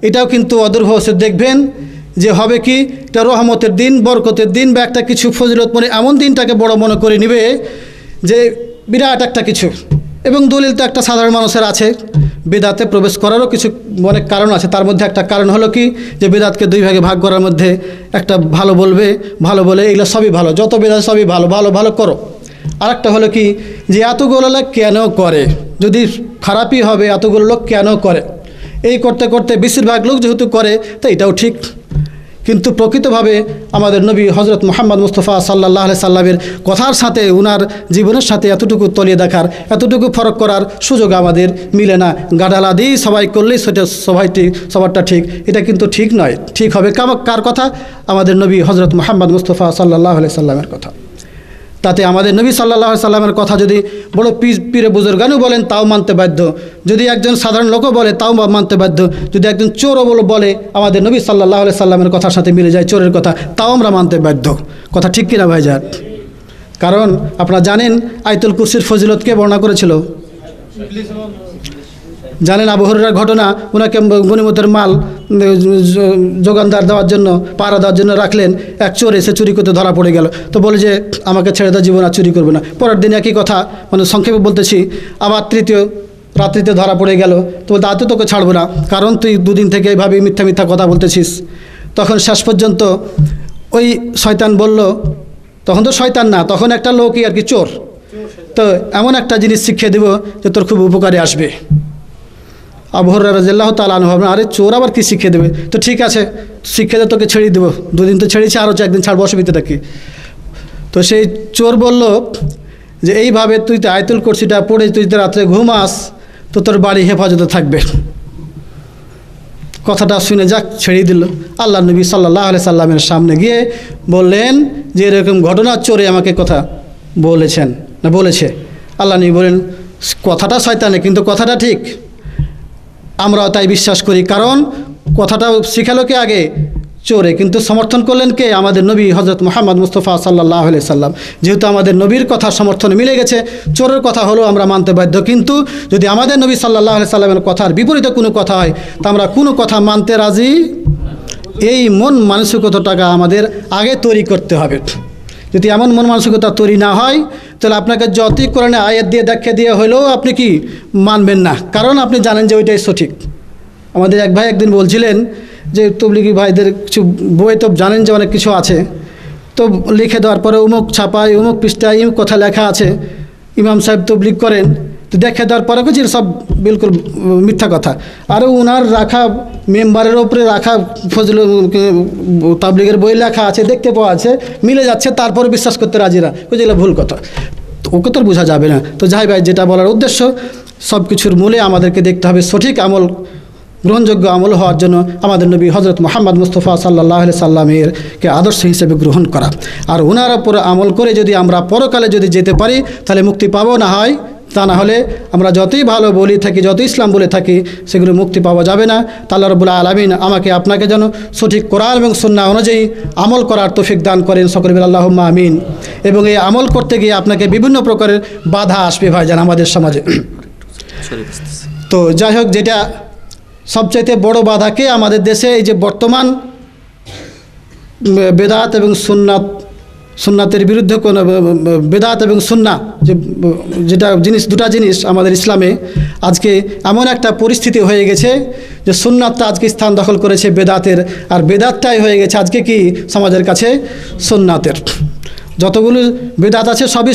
এটাও কিন্তু অদূরভবিষ্যতে দেখবেন যে হবে কি, এটা রহমতের দিন, বরকতের দিন, বা একটা কিছু ফজিলত মনে এমন দিনটাকে বড় মনে করে নিবে যে বিরাট একটা কিছু। এবং দলিল তো একটা সাধারণ মানুষের আছে, বেদাতে প্রবেশ করারও কিছু অনেক কারণ আছে। তার মধ্যে একটা কারণ হলো কি, যে বেদাতকে 2 ভাগে ভাগ করার মধ্যে একটা ভালো বলে এগুলো সবই ভালো, যত বেদাত সবই ভালো করো। আর একটা হলো কি, যে এতগুলো লোক কেন করে, যদি খারাপই হবে এতগুলো লোক কেন করে, এই করতে বেশিরভাগ লোক যেহেতু করে তো এটাও ঠিক। কিন্তু প্রকৃতভাবে আমাদের নবী হজরত মুহাম্মদ মুস্তাফা সাল্লাল্লাহু আলাইহি সাল্লামের কথার সাথে উনার জীবনের সাথে এতটুকু তলিয়ে দেখার, এতটুকু ফরক করার সুযোগ আমাদের মিলে না। গাডালা দিয়ে সবাই করলেই সেটা সবারটা ঠিক, এটা কিন্তু ঠিক নয়। ঠিক হবে কার কথা? আমাদের নবী হজরত মুহাম্মদ মুস্তাফা সাল্লাল্লাহু আলাইহি সাল্লামের কথা। তাতে আমাদের নবী সাল্লাল্লাহু আলাইহি সাল্লামের কথা যদি বড় পীরে বুজুর্গানও বলেন তাও মানতে বাধ্য, যদি একজন সাধারণ লোকও বলে তাও মানতে বাধ্য, যদি একজন চোরও বলে আমাদের নবী সাল্লাল্লাহু আলাইহি সাল্লামের কথার সাথে মিলে যায় চোরের কথা, তাও আমরা মানতে বাধ্য। কথা ঠিক কিনা ভাইজান? কারণ আপনারা জানেন আয়াতুল কুরসির ফজিলত কে বর্ণনা করেছিল? জানেন আবু হুরায়রার ঘটনা, ওনাকে গনিমতের মাল যোগানদার দেওয়ার জন্য, পাহারা দেওয়ার জন্য রাখলেন। এক চোর এসে চুরি করতে ধরা পড়ে গেল, তো বলে যে আমাকে ছেড়ে দাও, জীবন আর চুরি করবে না। পরের দিন একই কথা, মানে সংক্ষেপে বলতেছি, আবার তৃতীয় রাত্রিতে ধরা পড়ে গেল, তো বলতে আজ তো তোকে ছাড়বো না, কারণ তুই 2 দিন থেকে এইভাবে মিথ্যা কথা বলতেছিস। তখন শেষ পর্যন্ত ওই শয়তান বলল, তখন তো শয়তান না, তখন একটা লোকই আর কি, চোর, তো এমন একটা জিনিস শিখিয়ে দেব যে তোর খুব উপকারে আসবে। আবু হুরায়রা রাদিয়াল্লাহু তাআলা আনহু ভাবলেন, আরে চোর আবার কি শিখিয়ে দেবে, তো ঠিক আছে শিখিয়ে দে, তোকে ছেড়ে দেবো, 2 দিন তো ছেড়েছি, আরও 1 দিন ছাড়বো, অসুবিধাটা কি? তো সেই চোর বলল যে এইভাবে তুই তো আয়াতুল কুরসিটা পড়ে তুই তো রাত্রে ঘুমাস, তো তোর বাড়ি হেফাজতে থাকবে। কথাটা শুনে যাক ছেড়ে দিল। আল্লাহ নবী সাল্লাল্লাহু আলাইহি সাল্লামের সামনে গিয়ে বললেন যে এরকম ঘটনা চোরে আমাকে কথা বলেছে। আল্লাহ নবী বলেন, কথাটা শয়তানে, কিন্তু কথাটা ঠিক, আমরাও তাই বিশ্বাস করি। কারণ কথাটা শিখালো কে আগে? চোরে, কিন্তু সমর্থন করলেন কে? আমাদের নবী হজরত মুহাম্মদ মুস্তাফা সাল্লাল্লাহু আলাইহি সাল্লাম। যেহেতু আমাদের নবীর কথা সমর্থন মিলে গেছে, চোরের কথা হলো আমরা মানতে বাধ্য। কিন্তু যদি আমাদের নবী সাল্লাল্লাহু আলাইহি সাল্লামের কথার বিপরীতে কোনো কথা হয়, তা আমরা কোনো কথা মানতে রাজি। এই মন মানসিকতাটাকে আমাদের আগে তৈরি করতে হবে। যদি এমন মন মানসিকতা তৈরি না হয়, তাহলে আপনাকে যতই কোরআনে আয়াত দিয়ে দেখিয়ে দিয়ে হলেও আপনি কি মানবেন না, কারণ আপনি জানেন যে ওইটাই সঠিক। আমাদের এক ভাই একদিন বলছিলেন যে তবলিগি ভাইদের কিছু বই তো জানেন যে অনেক কিছু আছে, তো লিখে দেওয়ার পরে অমুক ছাপায়, অমুক পৃষ্ঠায় এমুক কথা লেখা আছে, ইমাম সাহেব তবলিগ করেন, তো দেখে দেওয়ার পরে কিছু সব বিলকুল মিথ্যা কথা। আরও ওনার রাখা মেম্বারের ওপরে রাখা ফজল তাবলিগের বই লেখা আছে, দেখতে পাওয়া আছে, মিলে যাচ্ছে, তারপরে বিশ্বাস করতে রাজি না, যেগুলো ভুল কথা, তো ওকে তো বোঝা যাবে না। তো যাই ভাই, যেটা বলার উদ্দেশ্য, সব কিছুর মূলে আমাদেরকে দেখতে হবে সঠিক আমল, গ্রহণযোগ্য আমল হওয়ার জন্য আমাদের নবী হজরত মুহাম্মদ মুস্তাফা সাল্লাল্লাহু আলাইহি সাল্লামেরকে আদর্শ হিসেবে গ্রহণ করা। আর ওনার উপরে আমল করে যদি আমরা পরকালে যদি যেতে পারি, তাহলে মুক্তি পাবো, না হয় তা না হলে আমরা যতই ভালো বলি থাকি, যত ইসলাম বলে থাকি, সেগুলো মুক্তি পাওয়া যাবে না। আল্লাহ রাব্বুল আলামিন আমাকে আপনাকে যেন সঠিক কোরআন এবং সুন্নাহ অনুযায়ী আমল করার তৌফিক দান করেন, সকলে বলেন আল্লাহুম্মা আমিন। এবং এই আমল করতে গিয়ে আপনাকে বিভিন্ন প্রকারের বাধা আসবে ভাইজান আমাদের সমাজে। তো যাই হোক, যেটা সবচাইতে বড় বাধাকে আমাদের দেশে এই যে বর্তমান বেদাত এবং সুন্নাতের বিরুদ্ধে কোনো বেদাত এবং সুন্না দুটা জিনিস আমাদের ইসলামে আজকে এমন একটা পরিস্থিতি হয়ে গেছে যে সুন্নাতটা আজকে স্থান দখল করেছে বেদাতের, আর বেদাতটাই হয়ে গেছে আজকে কি সমাজের কাছে সুন্নাতের। যতগুলো বেদাত আছে সবই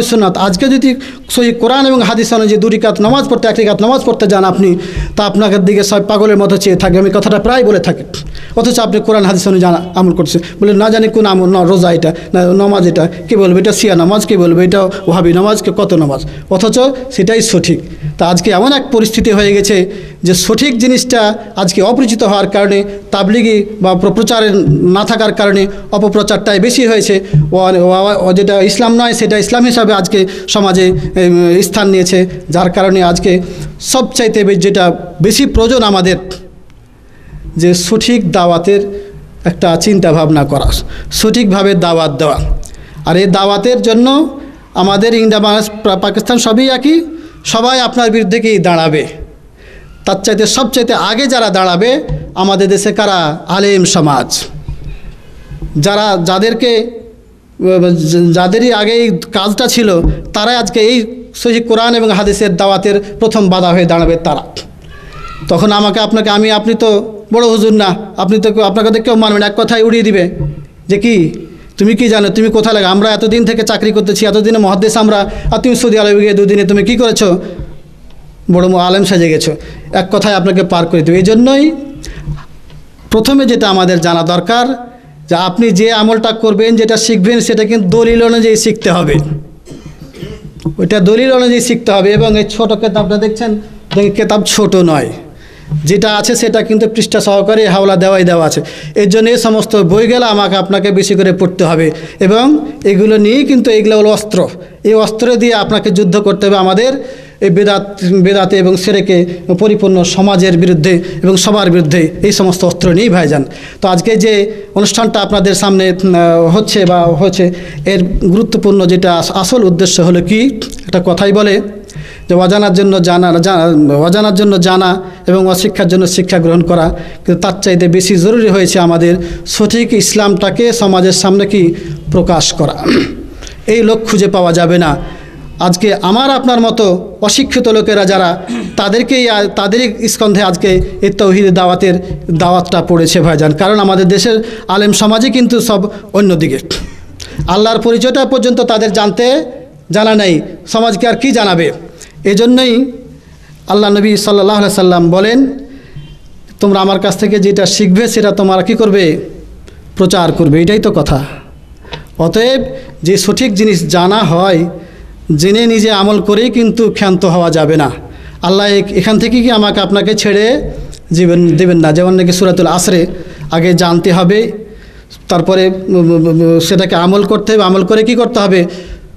সুন্নাত। আজকে যদি সহি কোরআন এবং হাদিস অনুযায়ী 2 রাকাত নামাজ পড়তে 1 রাকাত নামাজ পড়তে যান আপনি, তা আপনাকে দিকে সব পাগলের মতো চেয়ে থাকে। আমি কথাটা প্রায় বলে থাকি, অথচ আপনি কোরআন হাদিস অনুযায়ী আমল করছেন। বলে না জানি কোন আমল, না রোজা এটা, না নামাজ এটা, কে বলবে এটা শিয়া নামাজ, কে বলবে এটা ওয়াহাবি নামাজ, কে কত নামাজ, অথচ সেটাই সঠিক। তা আজকে এমন এক পরিস্থিতি হয়ে গেছে যে সঠিক জিনিসটা আজকে অপরিচিত হওয়ার কারণে, তাবলিগি বা প্রচারের না থাকার কারণে অপপ্রচারটাই বেশি হয়েছে। যেটা ইসলাম নয় সেটা ইসলাম হিসাবে আজকে সমাজে স্থান নিয়েছে, যার কারণে আজকে সবচাইতে যেটা বেশি প্রয়োজন আমাদের, যে সঠিক দাওয়াতের একটা চিন্তা ভাবনা করা, সঠিকভাবে দাওয়াত দেওয়া। আর এই দাওয়াতের জন্য আমাদের ইন্ডিয়া, বাংলাদেশ, পাকিস্তান সবই একই, সবাই আপনার বিরুদ্ধেই দাঁড়াবে। তার চাইতে সবচাইতে আগে যারা দাঁড়াবে আমাদের দেশে কারা? আলেম সমাজ, যাদেরই আগে এই কাজটা ছিল, তারাই আজকে এই সহি কোরআন এবং হাদিসের দাওয়াতের প্রথম বাধা হয়ে দাঁড়াবে তারা। তখন আপনি তো বড় হুজুর না, আপনাকে কেউ মানবেন, এক কথায় উড়িয়ে দিবে যে কি তুমি কি জানো, তুমি কোথায় লাগে, আমরা এতদিন থেকে চাকরি করতেছি, এতদিনে মহাদ্দেশ আমরা, আর তুমি সৌদি আরবে গিয়ে 2 দিনে তুমি কি করেছো, বড় আলেম সাজে গেছো, এক কথায় আপনাকে পার করে দেবে। এই জন্যই প্রথমে যেটা আমাদের জানা দরকার, যে আপনি যে আমলটা করবেন, যেটা শিখবেন, সেটা কিন্তু দলিল অনুযায়ী শিখতে হবে, ওইটা দলিল অনুযায়ী শিখতে হবে। এবং এই ছোটো কেতাবটা দেখছেন, কেতাব ছোট নয়, যেটা আছে সেটা কিন্তু পৃষ্ঠা সহকারে হাওলা দেওয়া আছে। এর জন্য এই সমস্ত বইগুলো আপনাকে বেশি করে পড়তে হবে, এবং এগুলো নিয়েই কিন্তু এগুলো হলো অস্ত্র। এই অস্ত্র দিয়ে আপনাকে যুদ্ধ করতে হবে আমাদের এই বেদাতে এবং সেরেকে পরিপূর্ণ সমাজের বিরুদ্ধে এবং সবার বিরুদ্ধে। এই সমস্ত অস্ত্র নিয়েই ভাইজান। তো আজকে যে অনুষ্ঠানটা আপনাদের সামনে হচ্ছে এর গুরুত্বপূর্ণ যেটা আসল উদ্দেশ্য হলো কি, একটা কথাই বলে যে অজানার জন্য জানা এবং অশিক্ষার জন্য শিক্ষা গ্রহণ করা, কিন্তু তার চাইতে বেশি জরুরি হয়েছে আমাদের সঠিক ইসলামটাকে সমাজের সামনে কি প্রকাশ করা। এই লোক খুঁজে পাওয়া যাবে না। আজকে আমার আপনার মতো অশিক্ষিত লোকেরা যারা, তাদেরই স্কন্ধে আজকে এই তাওহীদের দাওয়াতটা পড়েছে ভাইজান। কারণ আমাদের দেশের আলেম সমাজই কিন্তু সব অন্যদিকে, আল্লাহর পরিচয়টা পর্যন্ত তাদের জানা নেই, সমাজকে আর কি জানাবে। এজন্যই আল্লাহ নবী সাল্লাল্লাহু আলাইহি সাল্লাম বলেন, তোমরা আমার কাছ থেকে যেটা শিখবে সেটা তোমরা কি করবে? প্রচার করবে। এটাই তো কথা। অতএব যে সঠিক জিনিস জানা হয়, জেনে নিজে আমল করেই কিন্তু ক্ষান্ত হওয়া যাবে না। আল্লাহ এখান থেকে কি আপনাকে ছেড়ে দেবেন না। যেমন নাকি সূরাতুল আসরে আগে জানতে হবে, তারপরে সেটাকে আমল করতে হবে, আমল করে কি করতে হবে?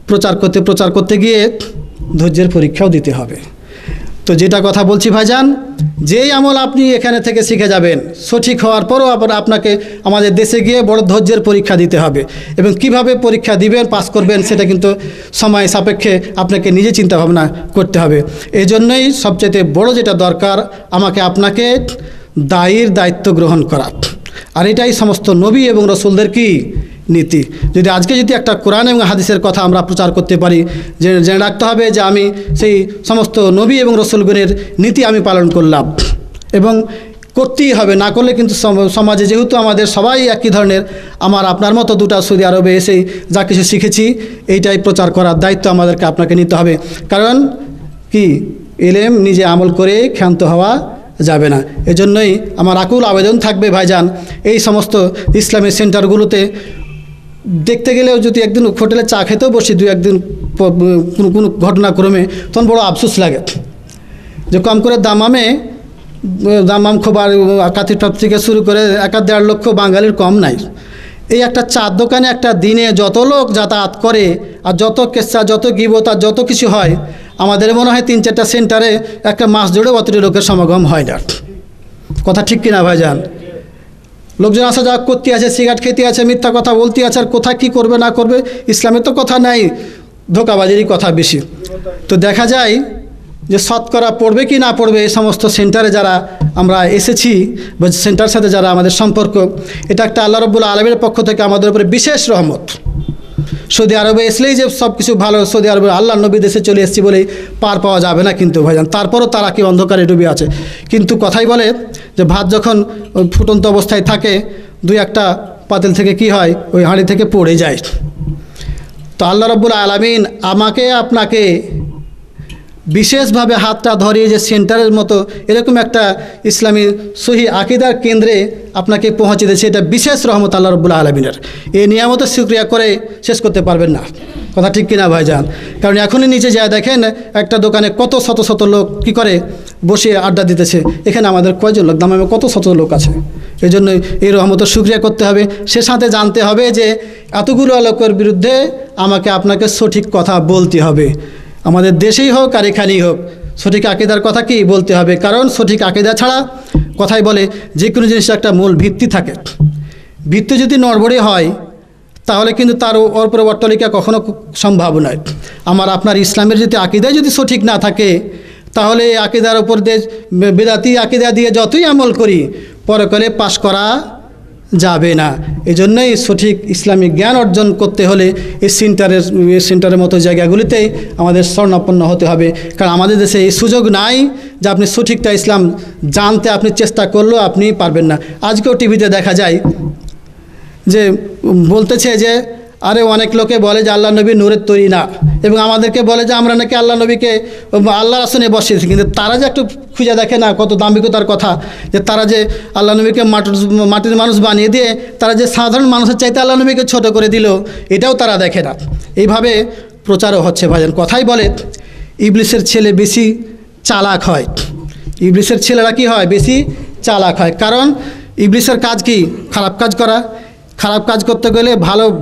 প্রচার করতে গিয়ে ধৈর্যের পরীক্ষাও দিতে হবে। তো যেটা কথা বলছি ভাইজান, যেই আমল আপনি এখানে থেকে শিখে যাবেন, সঠিক হওয়ার পরও আবার আপনাকে আমাদের দেশে গিয়ে বড় ধৈর্যের পরীক্ষা দিতে হবে। এবং কিভাবে পরীক্ষা দিবেন, পাস করবেন, সেটা কিন্তু সময় সাপেক্ষে আপনাকে নিজে চিন্তা ভাবনা করতে হবে। এই জন্যই সবচেয়ে বড় যেটা দরকার, আপনাকে দায়িত্ব গ্রহণ করা। আর এটাই সমস্ত নবী এবং রসুলদের কি নীতি। যদি আজকে একটা কোরআন এবং হাদিসের কথা আমরা প্রচার করতে পারি, জেনে রাখতে হবে যে আমি সেই সমস্ত নবী এবং রসুলগণের নীতি আমি পালন করলাম, এবং করতেই হবে। না করলে কিন্তু সমাজে, যেহেতু আমাদের সবাই একই ধরনের, আমার আপনার মতো দুটা সৌদি আরবে এসেই যা কিছু শিখেছি, এইটাই প্রচার করার দায়িত্ব আপনাকে নিতে হবে। কারণ কি, ইলম নিজে আমল করে ক্ষান্ত হওয়া যাবে না। এজন্যই আমার আকুল আবেদন থাকবে ভাইজান, এই সমস্ত ইসলামী সেন্টারগুলোতে দেখতে গেলেও যদি একদিন হোটেলে চা খেতেও বসি, একদিন কোনো ঘটনাক্রমে, তখন বড় আফসোস লাগে যে কম করে দামাম খোবার কাতির টপ থেকে শুরু করে 1-1.5 লক্ষ বাঙালির কম নাই। এই একটা চার দোকানে একটা দিনে যত লোক যাতায়াত করে, আর যত কেসা, যত গিবত, আর যত কিছু হয়, আমাদের মনে হয় 3-4টা সেন্টারে একটা মাস জুড়ে অতটি লোকের সমাগম হয় না। কথা ঠিক কিনা ভাইজান? লোকজন আসা যাওয়া করতে আছে, সিগারেট খেতে আছে, মিথ্যা কথা বলতে আছে, আর কোথায় কী করবে না করবে, ইসলামের তো কথা নাই, ধোঁকাবাজিরই কথা বেশি। তো দেখা যায় যে শতকরা পড়বে কি না পড়বে, এই সমস্ত সেন্টারে যারা আমরা এসেছি বা সেন্টারের সাথে যারা আমাদের সম্পর্ক, এটা একটা আল্লাহ রাব্বুল আলামিনের পক্ষ থেকে আমাদের উপরে বিশেষ রহমত। সৌদি আরবে আসলেই যে সব কিছু ভালো, সৌদি আরবে আল্লাহ নবী দেশে চলে এসেছি বলেই পার পাওয়া যাবে না কিন্তু ভাইজান। তারপরও তারা কি অন্ধকারে ডুবে আছে। কিন্তু কথাই বলে যে ভাত যখন ফুটন্ত অবস্থায় থাকে, 2-1টা পাতিল থেকে কি হয়, ওই হাঁড়ি থেকে পড়ে যায়। তো আল্লাহ রাব্বুল আলামিন আমাকে আপনাকে বিশেষভাবে হাতটা ধরিয়ে যে সেন্টারের মতো এরকম একটা ইসলামী সহি আকীদার কেন্দ্রে আপনাকে পৌঁছে দিয়েছে, এটা বিশেষ রহমত আল্লাহ রাব্বুল আলামিনের। এই নিয়ামতের শুকরিয়া করে শেষ করতে পারবেন না, কথা ঠিক কিনা ভাইজান? কারণ এখনই নিচে যায় দেখেন একটা দোকানে কত শত শত লোক কি করে বসে আড্ডা দিতেছে, এখানে আমাদের কয়জন লোক, দামে কত শত লোক আছে। এই জন্য এই রহমতের শুকরিয়া করতে হবে, সে সাথে জানতে হবে যে এতগুলো লোকের বিরুদ্ধে আমাকে আপনাকে সঠিক কথা বলতে হবে। আমাদের দেশেই হোক আর এখানেই হোক সঠিক আকীদার কথা কি বলতে হবে, কারণ সঠিক আকীদা ছাড়া কথাই বলে যে কোনো জিনিসের একটা মূল ভিত্তি থাকে। ভিত্তি যদি নড়বড়ে হয় তাহলে কিন্তু তার ওর উপরে অট্টালিকা কখনো সম্ভব নয়। আমার আপনার ইসলামের যদি আকীদাই যদি সঠিক না থাকে তাহলে আকীদার উপর দিয়ে বিদআতি আকীদা দিয়ে যতই আমল করি পরকালে পাশ করা যাবে না। এই জন্যই সঠিক ইসলামিক জ্ঞান অর্জন করতে হলে এই সেন্টারের মতো জায়গাগুলিতে আমাদের স্বর্ণাপন্ন হতে হবে। কারণ আমাদের দেশে এই সুযোগ নাই যে আপনি সঠিকটা ইসলাম জানতে আপনি চেষ্টা করলেও আপনি পারবেন না। আজকেও টিভিতে দেখা যায় যে বলতেছে যে আরে অনেক লোকে বলে যে আল্লাহ নবী নূরের তৈরি না, এবং আমাদেরকে বলে যে আমরা নাকি আল্লাহ নবীকে আল্লাহর আসনে বসিয়েছি। কিন্তু তারা যে একটু খুঁজে দেখে না কত দাম্ভিকতার কথা, যে তারা যে আল্লাহ নবীকে মাটির মানুষ বানিয়ে দিয়ে তারা যে সাধারণ মানুষের চাইতে আল্লাহ নবীকে ছোট করে দিল, এটাও তারা দেখে না। এইভাবে প্রচারও হচ্ছে ভাইজান। কথাই বলে ইবলিসের ছেলে বেশি চালাক হয়, ইবলিসের ছেলেরা কি হয় বেশি চালাক হয়। কারণ ইবলিসের কাজ কি? খারাপ কাজ করা। খারাপ কাজ করতে গেলে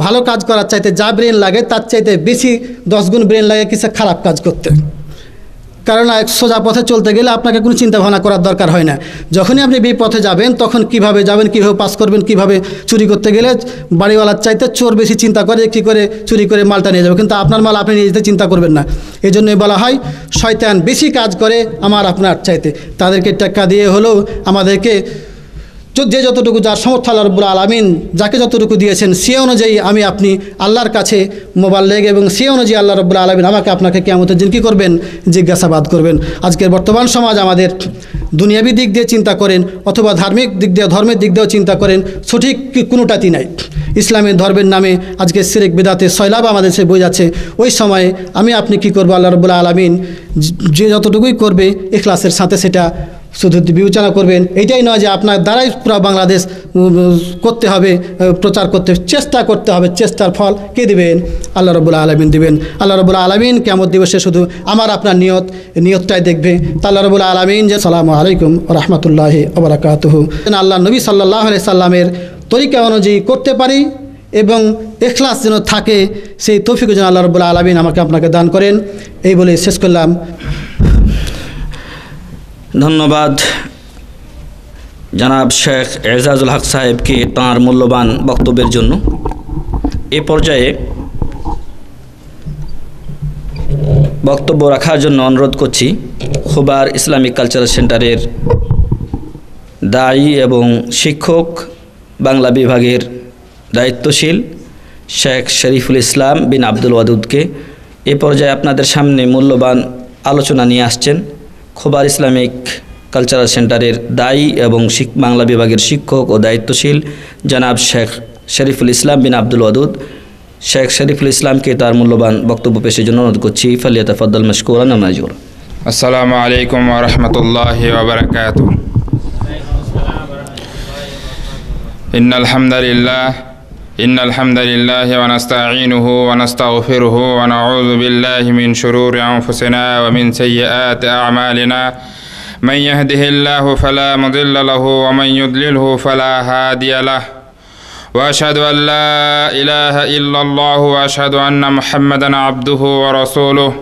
ভালো কাজ করার চাইতে যা ব্রেন লাগে তার চাইতে বেশি 10 গুণ ব্রেন লাগে কিছু খারাপ কাজ করতে। কারণ সোজা পথে চলতে গেলে আপনাকে কোনো চিন্তা ভাবনা করার দরকার হয় না। যখনই আপনি বিপথে যাবেন তখন কিভাবে যাবেন, কিভাবে পাস করবেন, কিভাবে চুরি করতে গেলে বাড়িওয়ালার চাইতে চোর বেশি চিন্তা করে কী করে চুরি করে মালটা নিয়ে যাবে, কিন্তু আপনার মাল আপনি নিয়ে যেতে চিন্তা করবেন না। এই জন্যই বলা হয় শয়তান বেশি কাজ করে আমার আপনার চাইতে। তাদেরকে টাকা দিয়ে হলেও আমাদেরকে যে যতটুকু যার সমর্থ আল্লাহ রাব্বুল আলামিন যাকে যতটুকু দিয়েছেন সে অনুযায়ী আমি আপনি আল্লাহর কাছে মোবাল্লেগ, এবং সে অনুযায়ী আল্লাহ রাব্বুল আলামিন আমাকে আপনাকে কিয়ামতের দিন কী করবেন? জিজ্ঞাসাবাদ করবেন। আজকের বর্তমান সমাজ আমাদের দুনিয়াবী দিক দিয়ে চিন্তা করেন অথবা ধার্মিক দিক দিয়ে ধর্মের দিক দিয়েও চিন্তা করেন, সঠিক কোনোটাই নাই। ইসলামের ধর্মের নামে আজকে শিরক বিদআতে সয়লাব আমাদের সে বই যাচ্ছে। ওই সময়ে আমি আপনি কি করবো? আল্লাহ রাব্বুল আলামিন যে যতটুকুই করবে ইখলাসের সাথে সেটা শুধু বিবেচনা করবেন। এইটাই নয় যে আপনার দ্বারাই পুরো বাংলাদেশ করতে হবে, প্রচার করতে চেষ্টা করতে হবে। চেষ্টার ফল কে দিবেন? আল্লাহ রাব্বুল আলামিন দিবেন। আল্লাহ রাব্বুল আলামিন কিয়ামত দিবসে শুধু আমার আপনার নিয়তটাই দেখবে। আল্লাহ রাব্বুল আলামিন যে আসসালামু আলাইকুম ওয়া রাহমাতুল্লাহি ওয়া বারাকাতুহু, আল্লাহ নবী সাল্লাল্লাহু আলাইহি সাল্লামের তরিকা অনুযায়ী করতে পারি এবং ইখলাস যেন থাকে, সেই তৌফিক যেন আল্লাহ রাব্বুল আলামিন আমাকে আপনাকে দান করেন। এই বলে শেষ করলাম। ধন্যবাদ জনাব শেখ এজাজুল হক সাহেবকে তাঁর মূল্যবান বক্তব্যের জন্য। এ পর্যায়ে বক্তব্য রাখার জন্য অনুরোধ করছি খুবার ইসলামিক কালচারাল সেন্টারের দায়ী এবং শিক্ষক বাংলা বিভাগের দায়িত্বশীল শেখ শরীফুল ইসলাম বিন আব্দুল ওয়াদুদকে। এ পর্যায়ে আপনাদের সামনে মূল্যবান আলোচনা নিয়ে আসছেন খুবার ইসলামিক কালচারাল সেন্টারের দায়ী এবং বাংলা বিভাগের শিক্ষক ও দায়িত্বশীল জনাব শেখ শরীফুল ইসলাম বিন আব্দুল ওয়াদুদ। শেখ শরীফুল ইসলামকে তার মূল্যবান বক্তব্য পেশের জন্য অনুরোধ করছি। ফালিয়াতাফাদ্দাল মাশকুরান ওয়া মাজুরা। আসসালামু আলাইকুম ওয়া রাহমাতুল্লাহি ওয়া বারাকাতুহু। ইন্নাল হামদালিল্লাহি ওয়া নাস্তাঈনুহু ওয়া নাস্তাগফিরুহু ওয়া নাউযু বিল্লাহি মিন শুরুরি আনফুসিনা ওয়া মিন সাইয়্যাতি আ'মালিনা। من يهده الله فلا مضل له ومن يضلله فلا هادي له وأشهد أن لا إله إلا الله وأشهد أن محمدا عبده ورسوله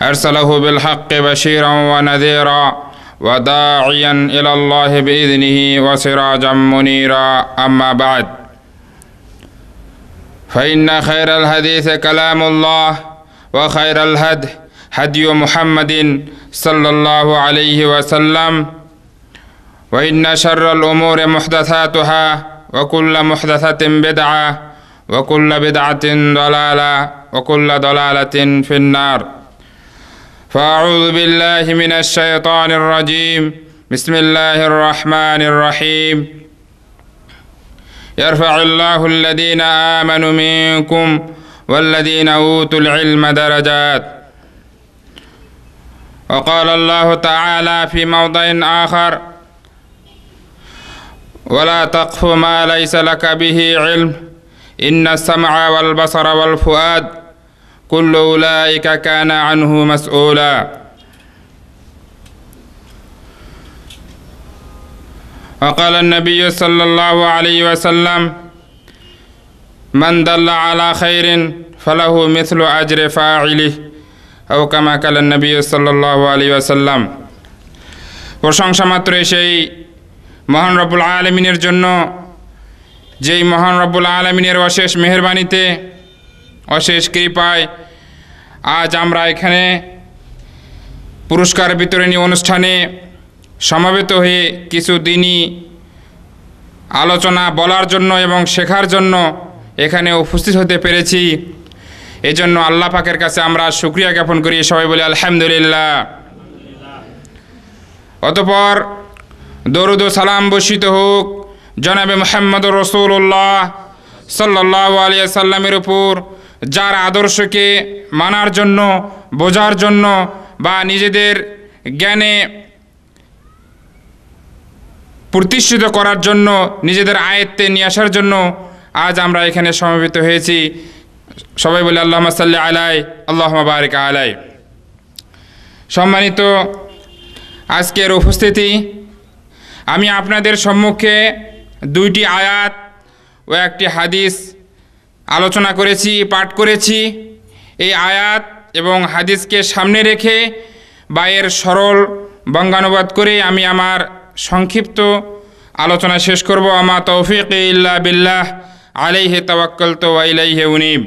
أرسله بالحق بشيرا ونذيرا وداعيا إلى الله بإذنه وسراجا منيرا. أما بعد، فإن خير الحديث كلام الله وخير الهدي هدي محمد صلى الله عليه وسلم، وإن شر الأمور محدثاتها وكل محدثة بدعة وكل بدعة ضلالة وكل ضلالة في النار. فأعوذ بالله من الشيطان الرجيم. بسم الله الرحمن الرحيم. يرفع الله الذين آمنوا منكم والذين أوتوا العلم درجات. وقال الله تعالى في موضع آخر: ولا تقف ما ليس لك به علم إن السمع والبصر والفؤاد كل أولئك كان عنه مسؤولا. وقال النبي صلى الله عليه وسلم: من دل على خير فله مثل أجر فاعله أو كما قال النبي صلى الله عليه وسلم. প্রশংসা মাত্র সেই মহান রব্বুল আলামিনের জন্য, যেই মহান রব্বুল আলামিনের অশেষ মেহেরবানিতে, অশেষ কৃপায় আজ আমরা এখানে পুরস্কার বিতরণী অনুষ্ঠানে সমবেত হয়ে কিছু দিনই আলোচনা বলার জন্য এবং শেখার জন্য এখানে উপস্থিত হতে পেরেছি। এজন্য আল্লাহ পাকের কাছে আমরা শুকরিয়া জ্ঞাপন করি, সবাই বলি আলহামদুলিল্লাহ। অতঃপর দরুদ ও সালাম বর্ষিত হোক জনাবে মুহাম্মদ রাসূলুল্লাহ সাল্লাল্লাহু আলাইহি সাল্লামের উপর, যার আদর্শকে মানার জন্য, বোঝার জন্য বা নিজেদের জ্ঞানে প্রতিষ্ঠিত করার জন্য, নিজেদের আয়ত্তে নিয়ে আসার জন্য আজ আমরা এখানে সমবেত হয়েছি। সবাই বলে আল্লাহুম্মা সাল্লি আলাই, আল্লাহুম্মা বারিক আলাই। সম্মানিত আজকের উপস্থিতি, আমি আপনাদের সম্মুখে দুইটি আয়াত ও একটি হাদিস আলোচনা করেছি, পাঠ করেছি। এই আয়াত এবং হাদিসকে সামনে রেখে বা এর সরল বঙ্গানুবাদ করে আমি আমার সংক্ষিপ্ত আলোচনা শেষ করব। আমা তৌফিক ইল্লা বিল্লাহ, আলাইহি তাওয়াক্কালতু ওয়া ইলাইহি উনীব।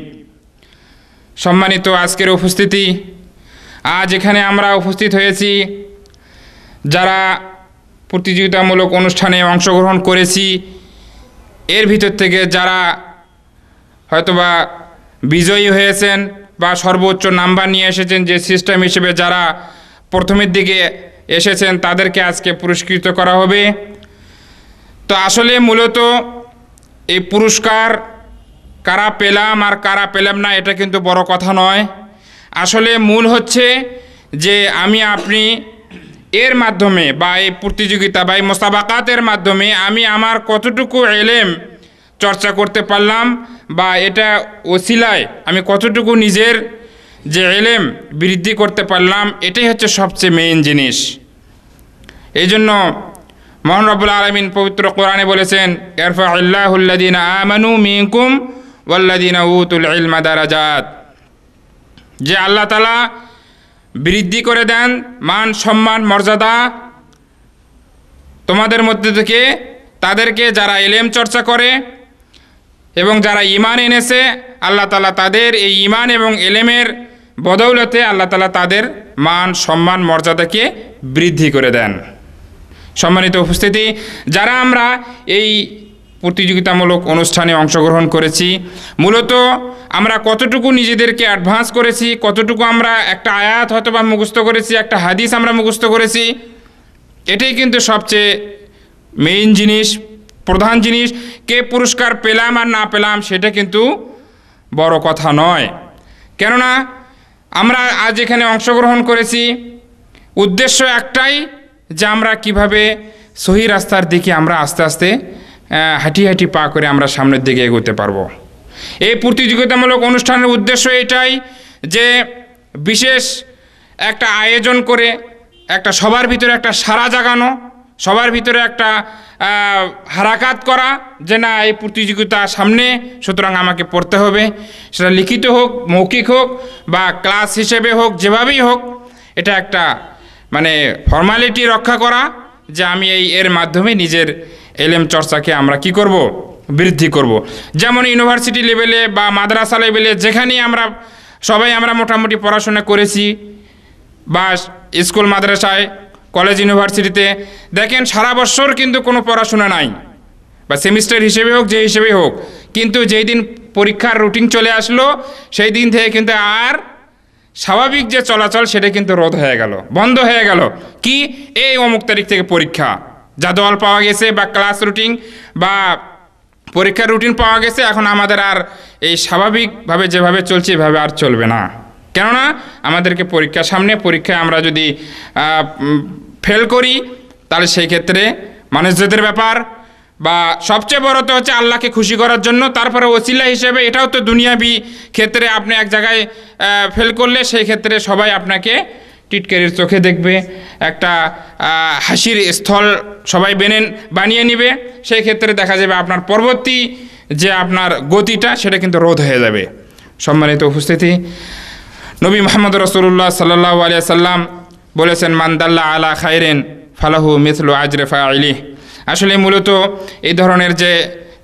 সম্মানিত আজকের উপস্থিতি, আজ এখানে আমরা উপস্থিত হয়েছি যারা প্রতিযোগিতামূলক অনুষ্ঠানে অংশগ্রহণ করেছি, এর ভিতর থেকে যারা হয়তোবা বিজয়ী হয়েছেন বা সর্বোচ্চ নাম্বার নিয়ে এসেছেন, যে সিস্টেম হিসেবে যারা প্রথমের দিকে এসেছেন তাদেরকে আজকে পুরস্কৃত করা হবে। তো আসলে মূলত এই পুরস্কার কারা পেলাম আর কারা পেলাম না এটা কিন্তু বড় কথা নয়। আসলে মূল হচ্ছে যে আমি আপনি এর মাধ্যমে বা এই প্রতিযোগিতা বা এই মুসাবাকাতের মাধ্যমে আমি আমার কতটুকু ইলম চর্চা করতে পারলাম বা এটা ওসিলায় আমি কতটুকু নিজের যে ইলম বৃদ্ধি করতে পারলাম, এটাই হচ্ছে সবচেয়ে মেইন জিনিস। এই জন্য মহান রব্বুল আলামিন পবিত্র কোরআনে বলেছেন, ইরফাউল্লাহুল্লাযীনা আমানু মিনকুম ওয়াল্লাযীনা উতুল ইলমা দারাজাত, যে আল্লাহ তাআলা বৃদ্ধি করে দেন মান, সম্মান, মর্যাদা তোমাদের মধ্যে থেকে তাদেরকে যারা ইলম চর্চা করে এবং যারা ঈমান এনেছে, আল্লাহ তাআলা তাদের এই ঈমান এবং ইলমের বদৌলতে আল্লাহ তাআলা তাদের মান, সম্মান, মর্যাদাকে বৃদ্ধি করে দেন। সম্মানিত উপস্থিতি, যারা আমরা এই প্রতিযোগিতামূলক অনুষ্ঠানে অংশগ্রহণ করেছি, মূলত আমরা কতটুকু নিজেদেরকে অ্যাডভান্স করেছি, কতটুকু আমরা একটা আয়াত হয়তো বা মুখস্থ করেছি, একটা হাদিস আমরা মুখস্থ করেছি, এটাই কিন্তু সবচেয়ে মেইন জিনিস, প্রধান জিনিস। কে পুরস্কার পেলাম আর না পেলাম সেটা কিন্তু বড় কথা নয়। কেননা আমরা আজ এখানে অংশগ্রহণ করেছি উদ্দেশ্য একটাই, যে আমরা কিভাবে সহি রাস্তার দিকে আমরা আস্তে আস্তে হাঁটি হাঁটি পা করে আমরা সামনের দিকে এগোতে পারবো। এই প্রতিযোগিতামূলক অনুষ্ঠানের উদ্দেশ্য এটাই যে বিশেষ একটা আয়োজন করে একটা সবার ভিতরে একটা সাড়া জাগানো, সবার ভিতরে একটা হারাকাত করা, যে না এই প্রতিযোগিতা সামনে, সুতরাং আমাকে পড়তে হবে। সেটা লিখিত হোক, মৌখিক হোক বা ক্লাস হিসেবে হোক, যেভাবেই হোক, এটা একটা মানে ফর্মালিটি রক্ষা করা, যে আমি এর মাধ্যমে নিজের ইলম চর্চাকে আমরা কি করব, বৃদ্ধি করব। যেমন ইউনিভার্সিটি লেভেলে বা মাদ্রাসা লেভেলে যেখানেই আমরা সবাই আমরা মোটামুটি পড়াশোনা করেছি, বা স্কুল মাদ্রাসায়, কলেজ, ইউনিভার্সিটিতে দেখেন সারা বছর কিন্তু কোনো পড়াশোনা নাই, বা সেমিস্টার হিসেবে হোক, যে হিসেবে হোক, কিন্তু যেই দিন পরীক্ষার রুটিন চলে আসলো সেই দিন থেকে কিন্তু আর স্বাভাবিক যে চলাচল সেটা কিন্তু রোধ হয়ে গেল, বন্ধ হয়ে গেল। কি, এই অমুক তারিখ থেকে পরীক্ষা, জাদওয়াল পাওয়া গেছে বা ক্লাস রুটিন বা পরীক্ষার রুটিন পাওয়া গেছে, এখন আমাদের আর এই স্বাভাবিকভাবে যেভাবে চলছে এভাবে আর চলবে না। কেননা আমাদেরকে পরীক্ষার সামনে, পরীক্ষায় আমরা যদি ফেল করি তাহলে সেই ক্ষেত্রে মানুষদের ব্যাপার, বা সবচেয়ে বড় তো হচ্ছে আল্লাহকে খুশি করার জন্য। তারপরে ওসিলা হিসেবে এটাও তো দুনিয়াবি ক্ষেত্রে, আপনি এক জায়গায় ফেল করলে সেই ক্ষেত্রে সবাই আপনাকে টিটকারির চোখে দেখবে, একটা হাসির স্থল সবাই বানিয়ে নেবে। সেই ক্ষেত্রে দেখা যাবে আপনার পরবর্তী যে আপনার গতিটা সেটা কিন্তু রোধ হয়ে যাবে। সম্মানিত উপস্থিতি, নবী মুহাম্মদ রাসূলুল্লাহ সাল্লাল্লাহু আলাইহি সাল্লাম বলেছেন, মান দাল্লা আলা খায়রিন ফালাহু মিথলু আজরি ফাইলিহ। আসলে মূলত এই ধরনের যে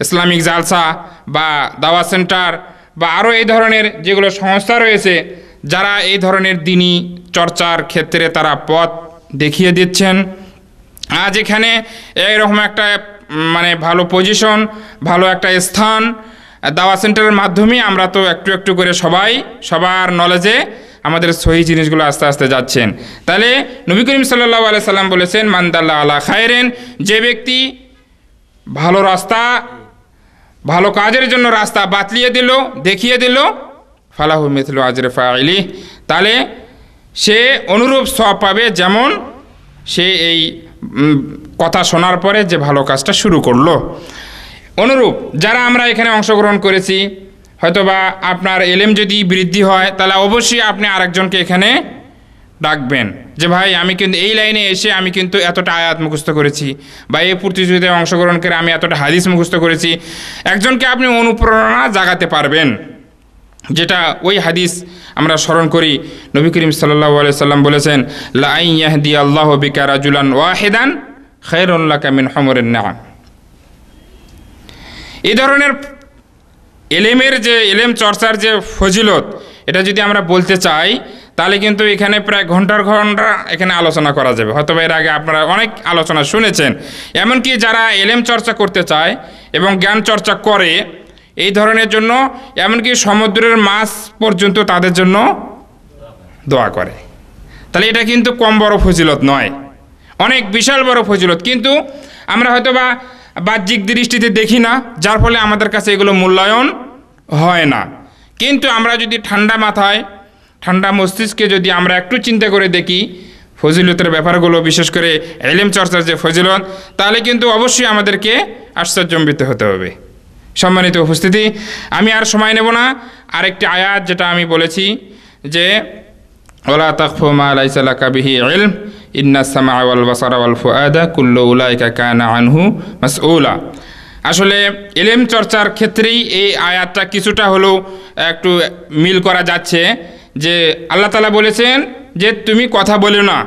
ইসলামিক জালসা বা দাওয়া সেন্টার বা আরও এই ধরনের যেগুলো সংস্থা রয়েছে, যারা এই ধরনের দিনী চর্চার ক্ষেত্রে তারা পথ দেখিয়ে দিচ্ছেন, আজ এখানে এইরকম একটা মানে ভালো পজিশন, ভালো একটা স্থান দাওয়া সেন্টারের মাধ্যমে আমরা তো একটু একটু করে সবার নলেজে আমাদের সহি জিনিসগুলো আস্তে আস্তে যাচ্ছেন। তাহলে নবী করিম সাল্লাল্লাহু আলাইহি সাল্লাম বলেছেন, মান দাল্লা আলা খায়রিন, যে ব্যক্তি ভালো রাস্তা, ভালো কাজের জন্য রাস্তা বাতলিয়ে দিল, দেখিয়ে দিল, ফালাহু মিথলু আজরি ফাইলিহ, তাহলে সে অনুরূপ সওয়াব পাবে যেমন সে এই কথা শোনার পরে যে ভালো কাজটা শুরু করলো। অনুরূপ যারা আমরা এখানে অংশগ্রহণ করেছি, হয়তোবা আপনার এলেম যদি বৃদ্ধি হয় তাহলে অবশ্যই আপনি আরেকজনকে এখানে ডাকবেন যে ভাই আমি কিন্তু এই লাইনে এসে আমি কিন্তু এতটা আয়াত মুখস্থ করেছি, বা এই প্রতিযোগিতায় অংশগ্রহণ করে আমি এতটা হাদিস মুখস্থ করেছি। একজনকে আপনি অনুপ্রেরণা জাগাতে পারবেন, যেটা ওই হাদিস আমরা স্মরণ করি, নবী করিম সাল্লাল্লাহু আলাইহি সাল্লাম বলেছেন, লা আন ইয়াহদিয়াল্লাহু বিকা রাজুলান ওয়াহিদান খায়রুন লাকা মিন হুমুরিন নাআম। এই ধরনের এলেমের যে এলেম চর্চার যে ফজিলত, এটা যদি আমরা বলতে চাই তাহলে কিন্তু এখানে প্রায় ঘন্টার ঘন্টা এখানে আলোচনা করা যাবে। হয়তো এর আগে আপনারা অনেক আলোচনা শুনেছেন। এমনকি যারা এলেম চর্চা করতে চায় এবং জ্ঞান চর্চা করে এই ধরনের জন্য, এমনকি সমুদ্রের মাছ পর্যন্ত তাদের জন্য দোয়া করে। তাহলে এটা কিন্তু কম বড় ফজিলত নয়, অনেক বিশাল বড় ফজিলত। কিন্তু আমরা হয়তোবা বাহ্যিক দৃষ্টিতে দেখি না, যার ফলে আমাদের কাছে এগুলো মূল্যায়ন হয় না। কিন্তু আমরা যদি ঠান্ডা মাথায়, ঠান্ডা মস্তিষ্কে যদি আমরা একটু চিন্তা করে দেখি ফজিলতের ব্যাপারগুলো, বিশেষ করে ইলম চর্চার যে ফজিলত, তাহলে কিন্তু অবশ্যই আমাদেরকে আশ্চর্যান্বিত হতে হবে। সম্মানিত উপস্থিতি, আমি আর সময় নেব না। আরেকটি আয়াত যেটা আমি বলেছি যে ওয়ালা তাকফু মা লাইসা লাকা বিহি ইলম ইন্নাস সামআ ওয়াল বাসারা ওয়াল ফুআদা কুল্লু উলাইকা কানা আনহু মাসউলা। আসলে ইলম চর্চার ক্ষেত্রেই এই আয়াতটা কিছুটা হলেও একটু মিল করা যাচ্ছে, যে আল্লাহ তাআলা বলেছেন যে তুমি কথা বলো না,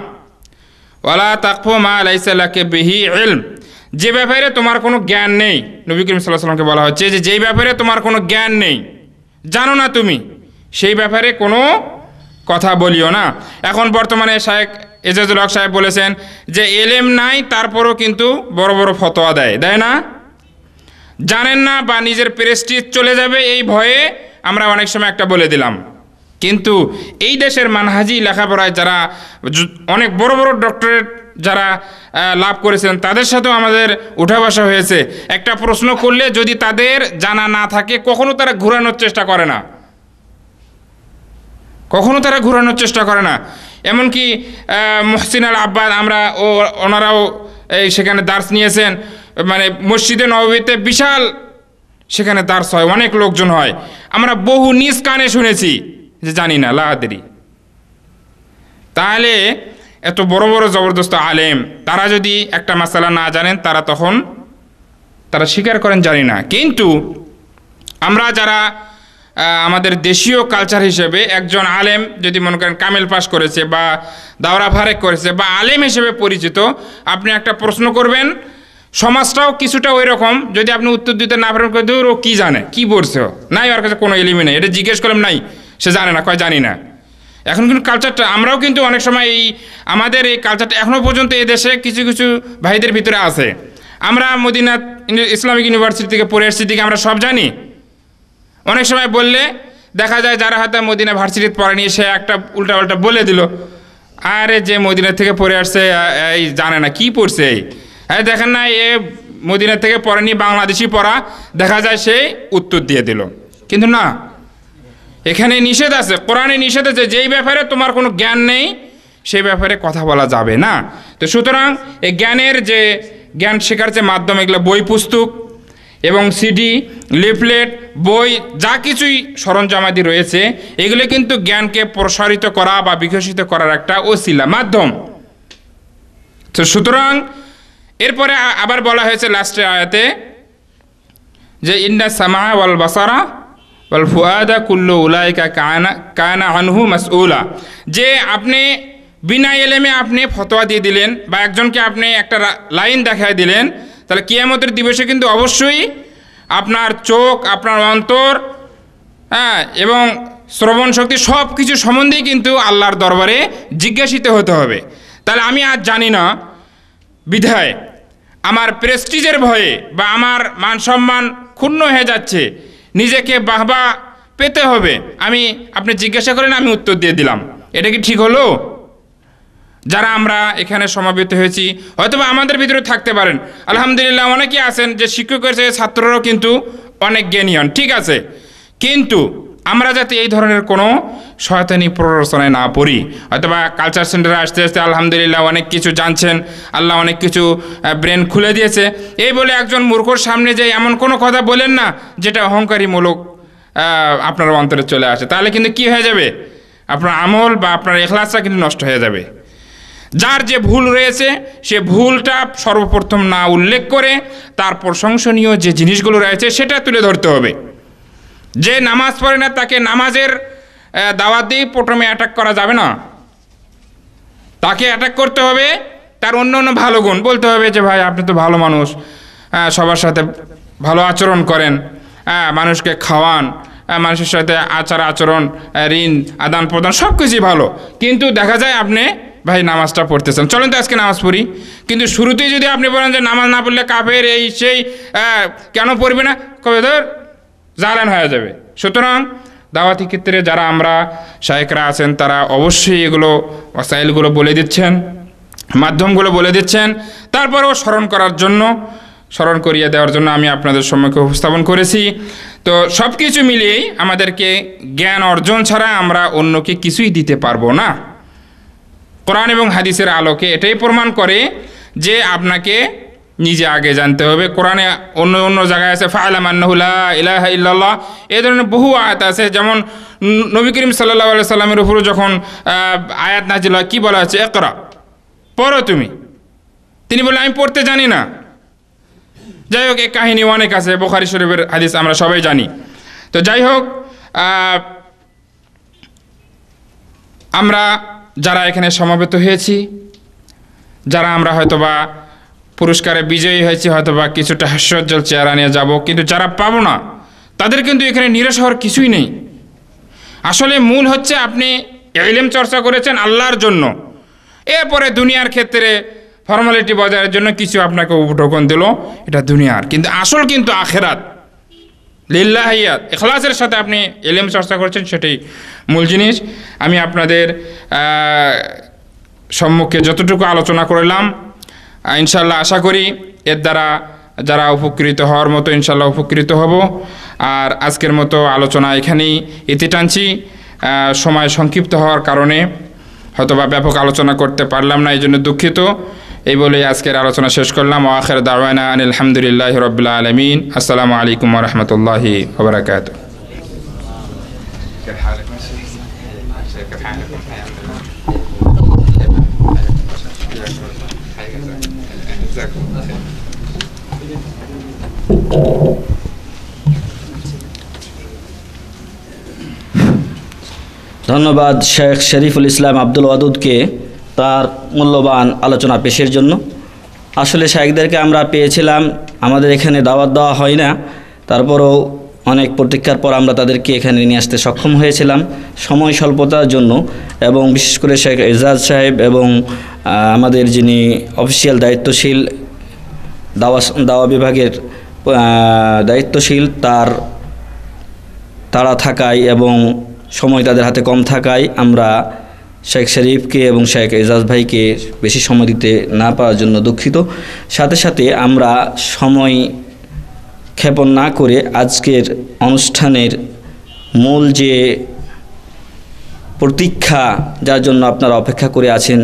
ওয়ালা তাকফু মা লাইসা লাকা বিহি ইলম, যে ব্যাপারে তোমার কোনো জ্ঞান নেই। নবী করিম সাল্লাল্লাহু আলাইহি ওয়াসাল্লামকে বলা হচ্ছে যে যেই ব্যাপারে তোমার কোনো জ্ঞান নেই, জানো না তুমি, সেই ব্যাপারে কোনো কথা বলিও না। এখন বর্তমানে শায়েখ এজাজুল হক সাহেব বলেছেন যে এলেম নাই, তারপরও কিন্তু বড় বড় ফতোয়া দেয় না, জানেন না, বা নিজের প্রেস্টিজ চলে যাবে এই ভয়ে আমরা অনেক সময় একটা বলে দিলাম। কিন্তু এই দেশের মানহাজি লেখাপড়ায় যারা অনেক বড় বড় ডক্টরেট যারা লাভ করেছেন, তাদের সাথেও আমাদের উঠা বসা হয়েছে। একটা প্রশ্ন করলে যদি তাদের জানা না থাকে, কখনো তারা ঘুরানোর চেষ্টা করে না, কখনো তারা ঘুরানোর চেষ্টা করে না। এমনকি মুহসিন আল আব্বাদ, ওনারাও সেখানে দার্স নিয়েছেন, মানে মসজিদে নববীতে বিশাল সেখানে দার্স হয়, অনেক লোকজন হয়, আমরা বহু নিজ কানে শুনেছি যে জানি না লা আদরি। তাহলে এত বড় বড় জবরদস্ত আলেম, তারা যদি একটা মাসালা না জানেন তারা স্বীকার করেন জানি না। কিন্তু আমরা যারা আমাদের দেশীয় কালচার হিসেবে একজন আলেম যদি মনে করেন কামেল পাস করেছে বা দাওরা ফারেক করেছে বা আলেম হিসেবে পরিচিত, আপনি একটা প্রশ্ন করবেন, সমাজটাও কিছুটা ওই রকম, যদি আপনি উত্তর দিতে না পারেন, ও কী জানে, কী পড়ছে, নাই ওর কাছে কোনো এলিমি নেই, এটা জিজ্ঞেস করলাম নাই, সে জানে না, কয় জানি না। এখন কিন্তু কালচারটা, আমরাও কিন্তু অনেক সময় আমাদের এই কালচারটা এখনও পর্যন্ত এই দেশে কিছু কিছু ভাইদের ভিতরে আছে। আমরা মদিনা ইসলামিক ইউনিভার্সিটি থেকে পড়ে এসেছি দিকে আমরা সব জানি। অনেক সময় বললে দেখা যায় যারা হয়তো মদিনা ভার্সিটিতে পড়েনি, সে একটা উল্টাপাল্টা বলে দিল, আরে যে মদিনা থেকে পড়ে আসছে এই জানে না কি পড়ছে, এই দেখেন না এ মদিনা থেকে পড়েনি, বাংলাদেশি পড়া, দেখা যায় সে উত্তর দিয়ে দিল। কিন্তু না, এখানে নিষেধ আছে, কোরআনে নিষেধ আছে, যেই ব্যাপারে তোমার কোনো জ্ঞান নেই সেই ব্যাপারে কথা বলা যাবে না। তো সুতরাং এই জ্ঞানের যে জ্ঞান শেখার যে মাধ্যম, এগুলো বই পুস্তক এবং সিডি, লিফলেট, বই, যা কিছুই সরঞ্জামাদি রয়েছে, এগুলো কিন্তু জ্ঞানকে প্রসারিত করা বা বিকশিত করার একটা ওসিলা, মাধ্যম। তো সুতরাং এরপরে আবার বলা হয়েছে লাস্টের আয়াতে যে ইন্না সামা ওয়াল বাসারা ওয়াল ফুআদা কুল্লু উলাইকা কানা আনহু মাসউলা, যে আপনি বিনা এলেমে আপনি ফতোয়া দিয়ে দিলেন বা একজনকে আপনি একটা লাইন দেখায় দিলেন, তাহলে কিয়ামতের দিবসে কিন্তু অবশ্যই আপনার চোখ, আপনার অন্তর, হ্যাঁ, এবং শ্রবণ শক্তি সব কিছু সম্বন্ধেই কিন্তু আল্লাহর দরবারে জিজ্ঞাসিত হতে হবে। তাহলে আমি আজ জানি না বিধায় আমার প্রেস্টিজের ভয়ে বা আমার মান সম্মান ক্ষুণ্ণ হয়ে যাচ্ছে, নিজেকে বাহবা পেতে হবে, আপনি জিজ্ঞাসা করেন, আমি উত্তর দিয়ে দিলাম, এটা কি ঠিক হলো? যারা আমরা এখানে সমাবেত হয়েছি, হয়তোবা আমাদের ভিতরে থাকতে পারেন, আলহামদুলিল্লাহ অনেকেই আছেন যে শিক্ষকের চেয়ে ছাত্ররাও কিন্তু অনেক জ্ঞানী হন, ঠিক আছে, কিন্তু আমরা যাতে এই ধরনের কোনো শয়তানি প্ররোচনায় না পড়ি। হয়তোবা কালচার সেন্টারে আসতে আসতে আলহামদুলিল্লাহ অনেক কিছু জানছেন, আল্লাহ অনেক কিছু ব্রেন খুলে দিয়েছে, এই বলে একজন মূর্খর সামনে যে এমন কোনো কথা বলেন না যেটা অহংকারীমূলক আপনার অন্তরে চলে আসে, তাহলে কিন্তু কি হয়ে যাবে, আপনার আমল বা আপনার ইখলাসটা কিন্তু নষ্ট হয়ে যাবে। যার যে ভুল রয়েছে সে ভুলটা সর্বপ্রথম না উল্লেখ করে তার প্রশংসনীয় যে জিনিসগুলো রয়েছে সেটা তুলে ধরতে হবে। যে নামাজ পড়ে না তাকে নামাজের দাওয়াত দিয়ে প্রথমে অ্যাটাক করা যাবে না, তাকে অ্যাটাক করতে হবে তার অন্য অন্য ভালো গুণ, বলতে হবে যে ভাই আপনি তো ভালো মানুষ, সবার সাথে ভালো আচরণ করেন, মানুষকে খাওয়ান, মানুষের সাথে আচরণ, ঋণ আদান প্রদান সব কিছুই ভালো, কিন্তু দেখা যায় আপনি ভাই নামাজটা পড়তেছেন, চলেন তো আজকে নামাজ পড়ি, কিন্তু শুরুতেই যদি আপনি বলেন যে নামাজ না পড়লে কাফের, এই সেই, কেন পড়বে না, কবে ধর জালান হয়ে যাবে। সুতরাং দাওয়াতি ক্ষেত্রে যারা আমরা শায়েখরা আছেন তারা অবশ্যই এগুলো ওয়াসাইলগুলো বলে দিচ্ছেন, মাধ্যমগুলো বলে দিচ্ছেন, তারপরেও স্মরণ করিয়ে দেওয়ার জন্য আমি আপনাদের সম্মুখে উপস্থাপন করেছি। তো সব কিছু মিলিয়েই আমাদেরকে জ্ঞান অর্জন ছাড়া আমরা অন্যকে কিছুই দিতে পারবো না। কোরআন এবং হাদিসের আলোকে এটাই প্রমাণ করে যে আপনাকে নিজে আগে জানতে হবে। কোরআনে অন্য জায়গায় আছে ফা'লাম আন্নাহু লা ইলাহা ইল্লাল্লাহ, এই ধরনের বহু আয়াত আছে, যেমন নবী করিম সাল্লাল্লাহু আলাইহি সাল্লামের উপর যখন আয়াত নাজিল হয় কি বলা হচ্ছে, ইকরা, পড়ো তুমি, তিনি বললেন আমি পড়তে জানি না। যাই হোক, এই কাহিনী অনেক আছে, বুখারী শরীফের হাদিস আমরা সবাই জানি। তো যাই হোক, আমরা যারা এখানে সমবেত হয়েছি, যারা আমরা হয়তোবা পুরস্কারে বিজয়ী হয়েছি, হয়তোবা কিছুটা হাস্যোজ্জ্বল চেহারা নিয়ে যাব, কিন্তু যারা পাবো না তাদের কিন্তু এখানে নিরাশ হওয়ার কিছুই নেই। আসলে মূল হচ্ছে আপনি ইলম চর্চা করেছেন আল্লাহর জন্য, এরপরে দুনিয়ার ক্ষেত্রে ফর্মালিটি বজায়ের জন্য কিছু আপনাকে উপঢৌকন দিল, এটা দুনিয়ার, কিন্তু আসল কিন্তু আখেরাত, লিল্লাহিয়াত, ইখলাসের সাথে আপনি ইলম চর্চা করেছেন, সেটাই মূল জিনিস। আমি আপনাদের সম্মুখে যতটুকু আলোচনা করলাম, ইনশাল্লাহ আশা করি এর দ্বারা যারা উপকৃত হওয়ার মতো ইনশাল্লাহ উপকৃত হব। আর আজকের মতো আলোচনা এখানেই ইতি টানছি, সময় সংক্ষিপ্ত হওয়ার কারণে হয়তোবা ব্যাপক আলোচনা করতে পারলাম না, এই জন্য দুঃখিত। এই বলে আজকের আলোচনা শেষ করলাম। ওয়া আখির দাওয়ানা আনিল হামদুলিল্লাহি রাব্বিল আলামিন। আসসালামু আলাইকুম ওয়া রাহমাতুল্লাহি ওয়া বারাকাতুহু। ধন্যবাদ শেখ শরীফুল ইসলাম আব্দুল ওয়াদুদকে তার মূল্যবান আলোচনা পেশের জন্য। আসলে শেখদেরকে আমরা পেয়েছিলাম, আমাদের এখানে দাওয়াত দেওয়া হয় না, তারপরও অনেক প্রতীক্ষার পর আমরা তাদেরকে এখানে নিয়ে আসতে সক্ষম হয়েছিলাম সময় স্বল্পতার জন্য। এবং বিশেষ করে শেখ এজাজ সাহেব এবং আমাদের যিনি অফিসিয়াল দায়িত্বশীল দাওয়া বিভাগের দায়িত্বশীল, তারা থাকায় এবং সময় তাদের হাতে কম থাকায় আমরা শেখ শরীফকে এবং শেখ এজাজ ভাইকে বেশি সময় দিতে না পারার জন্য দুঃখিত। সাথে সাথে আমরা সময় ক্ষেপণ না করে আজকের অনুষ্ঠানের মূল যে প্রতীক্ষা, যার জন্য আপনারা অপেক্ষা করে আছেন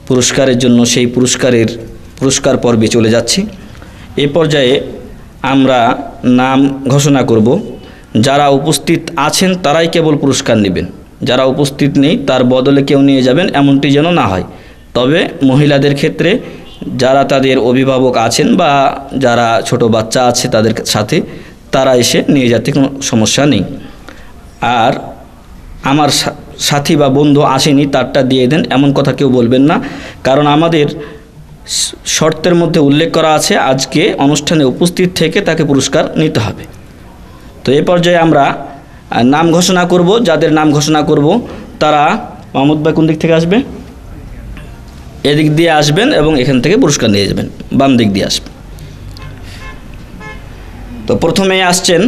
পুরস্কারের জন্য, সেই পুরস্কার পর্বে চলে যাচ্ছি। এ পর্যায়ে আমরা নাম ঘোষণা করব। যারা উপস্থিত আছেন তারাই কেবল পুরস্কার নেবেন, যারা উপস্থিত নেই তার বদলে কেউ নিয়ে যাবেন এমনটি যেন না হয়। তবে মহিলাদের ক্ষেত্রে যারা তাদের অভিভাবক আছেন বা যারা ছোট বাচ্চা আছে তাদের সাথে, তারা এসে নিয়ে যেতে কোনো সমস্যা নেই। আর আমার সাথী বা বন্ধু আসেনি তারটা দিয়ে দেন এমন কথা কেউ বলবেন না, কারণ আমাদের শর্তের মধ্যে উল্লেখ করা আছে আজকে অনুষ্ঠানে উপস্থিত থেকে তাকে পুরস্কার নিতে হবে। তো এই পর্যায়ে আমরা নাম ঘোষণা করব। যাদের নাম ঘোষণা করব তারা, মাহমুদ ভাই কোন দিক থেকে আসবে? এদিক দিয়ে আসবেন এবং এখান থেকে পুরস্কার নিয়ে যাবেন, বাম দিক দিয়ে আসবেন। তো প্রথমে আসছেন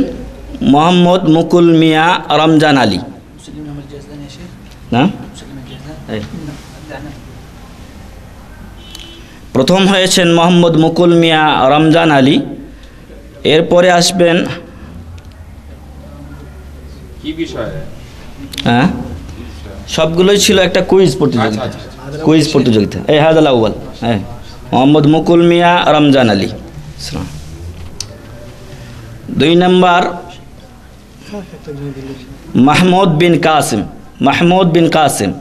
মোহাম্মদ মুকুল মিয়া রমজান আলী। না, প্রথম হয়েছেন মোহাম্মদ মুকুল মিয়া রমজান আলী। এরপরে আসবেন কি বিষয়? হ্যাঁ, সবগুলোই ছিল একটা কুইজ প্রতিযোগিতা। কুইজ প্রতিযোগিতা। এই হাজাল আউয়াল, হ্যাঁ, মোহাম্মদ মুকুল মিয়া রমজান আলী। 2 নম্বর মাহমুদ বিন কাসিম। মাহমুদ বিন কাসিম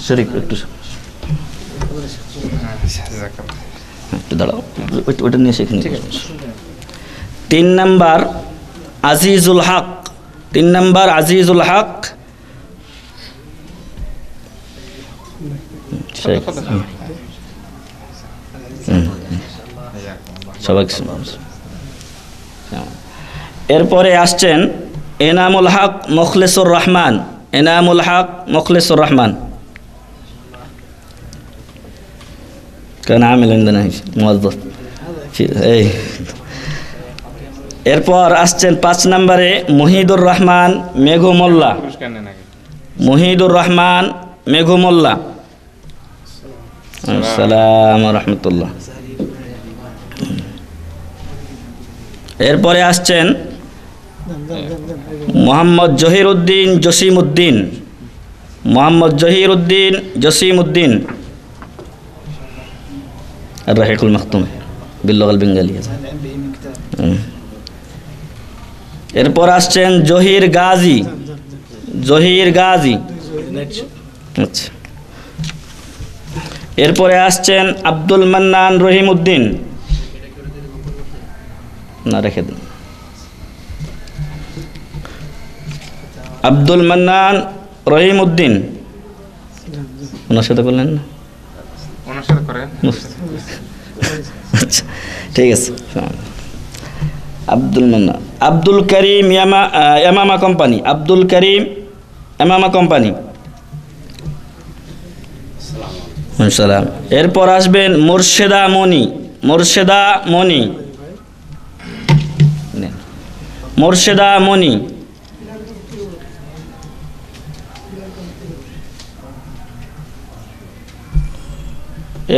শরীফ, একটু দাঁড়াও, ওইটা নিয়ে সেখানে। 3 নম্বর আজিজুল হক। 3 নম্বর আজিজুল হক। এরপরে আসছেন এনামুল হক মুখলিসুর রহমান। এনামুল হক মুখলিসুর রহমান। কেন আমিল মুওয়াজ্জফ। এরপর আসছেন 5 নম্বরে মহিদুর রহমান মেঘু মোল্লা। মহিদুর রহমান মেঘু মোল্লা। আসসালামু রাহমাতুল্লাহ। এরপরে আসছেন মোহাম্মদ জহির উদ্দিন জসিম উদ্দিন। মোহাম্মদ জহির উদ্দিন জসিম উদ্দিন রাহিকুল মাখতুম বিল্লুগাল বেঙ্গলি। এরপর আসছেন জহির গাজী। জহির গাজী। আচ্ছা, এরপরে আসছেন আব্দুল মান্নান রহিম উদ্দিন। না, রেখে দিন। আব্দুল মান্নান রহিম উদ্দিন। ওনার সাথে করলেন না? ওনার সাথে করেন। আচ্ছা, ঠিক আছে। আব্দুল মান্নান। আব্দুল করিম এমামা কোম্পানি। আব্দুল করিম এমামা কোম্পানি। সালাম। এরপর আসবেন মুর্শেদা মনি। মুর্শেদা মনি। মুর্শেদা মনি।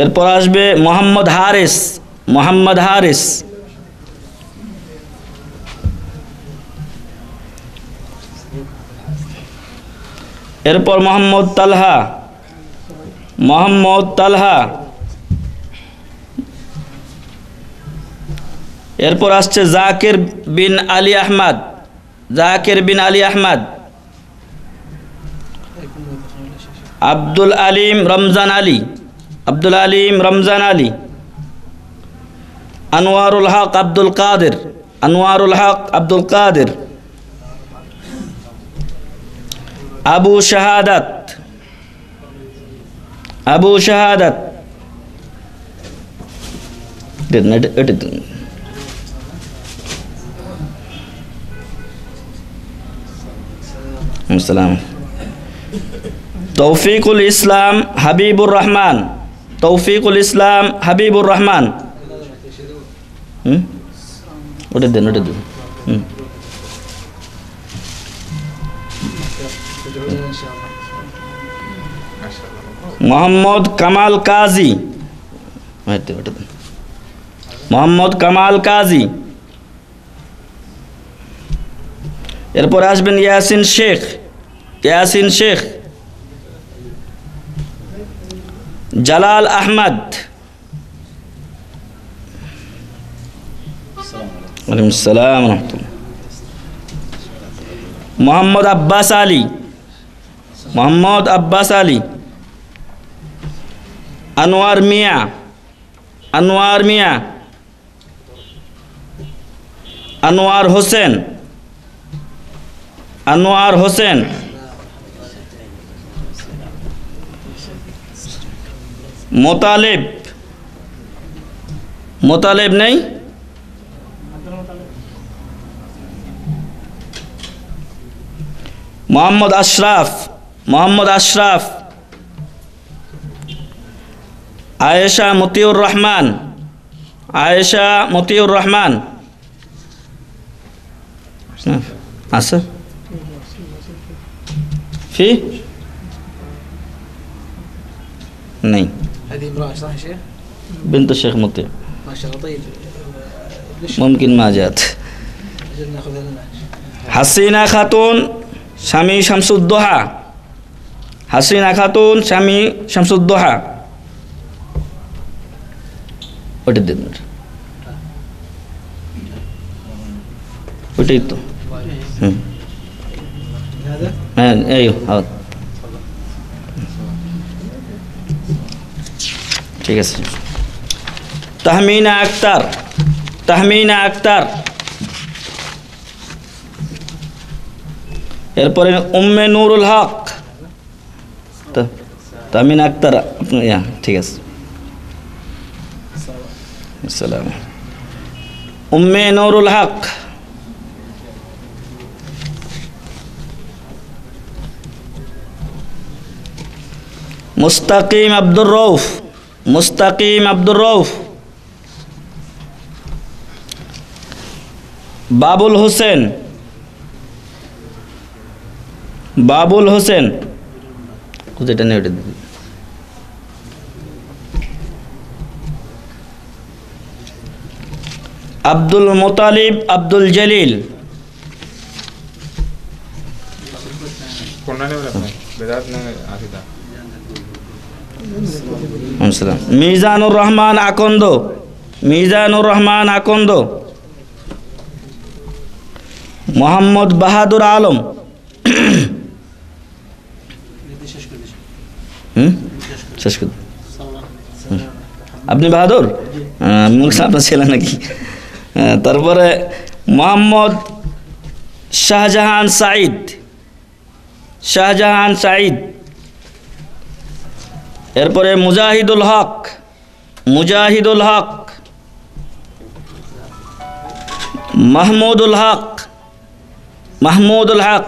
এরপর আসবে মোহাম্মদ হারিস। মোহাম্মদ হারিস। এরপর মোহাম্মদ তালহা। মোহাম্মদ তালহা। এরপর আসছে জাকির বিন আলী আহমদ। জাকির বিন আলী আহমদ। আব্দুল আলিম রমজান আলী। আব্দুল আলিম রমজান আলী। আনোয়ারুল হক আব্দুল কাদের। আনোয়ারুল হক আব্দুল কাদের। আবু শাহাদাত। আবু শাহাদাত। আসসালাম। তৌফিকুল ইসলাম হাবিবুর রহমান। তৌফিকুল ইসলাম হাবিবুর রহমান। ওটা দেন, ওটা দেন। মোহাম্মদ কামাল কাজী, মোহাম্মদ কামাল কাজী। এরপরে আসবেন ইয়াসিন শেখ, ইয়াসিন শেখ। জালাল আহমদ, ওয়ালাইকুম আসসালাম ওয়া রাহমাতুল্লাহ। মোহাম্মদ আব্বাস আলী, মোহাম্মদ আব্বাস আলী। আনোয়ার মিয়া, আনোয়ার মিয়া। আনোয়ার হোসেন, আনোয়ার হোসেন। মোতালেব, মোতালেব নেই। মোহাম্মদ আশরাফ, মোহাম্মদ আশরাফ। আয়েশা মতিউর রহমান, আয়েশা মতিউর রহমান। আছে في नहीं هذه امرأة صح يا شيخ؟ بنت الشيخ مطيع ما شاء الله. طيب ليش ممكن ما جات. أجل ناخذها لنا؟ হাসিনা খাতুন স্বামী শামসুদ্দোহা, হাসিনা খাতুন স্বামী শামসুদ্দোহা। ওটা দিন, ওটাই তো। هذا হ্যাঁ এই হ্যাঁ ঠিক আছে। তাহমিনা আক্তার, তাহমিনা আক্তার। এরপরে উম্মে নুরুল হক, তাহমিনা আক্তার। ঠিক আছে। আসসালাম। উম্মে নুরুল হক। মুস্তাকিম আব্দুর রউফ, মুস্তাকিম আব্দুর রউফ। বাবুল হোসেন, বাবুল হোসেন। যেটা নেই ওটা দিবি। আব্দুল মোতালিব আব্দুল জলিল। মিজানুর রহমান আকন্দ, মিজানুর রহমান আকন্দ। মোহাম্মদ বাহাদুর আলম। শেষ করে আপনি বাহাদুর, আপনার ছেলে নাকি? তারপরে মোহাম্মদ শাহজাহান সাঈদ, শাহজাহান সাঈদ। এরপরে মুজাহিদুল হক, মুজাহিদুল হক। মাহমুদুল হক, মাহমুদুল হক,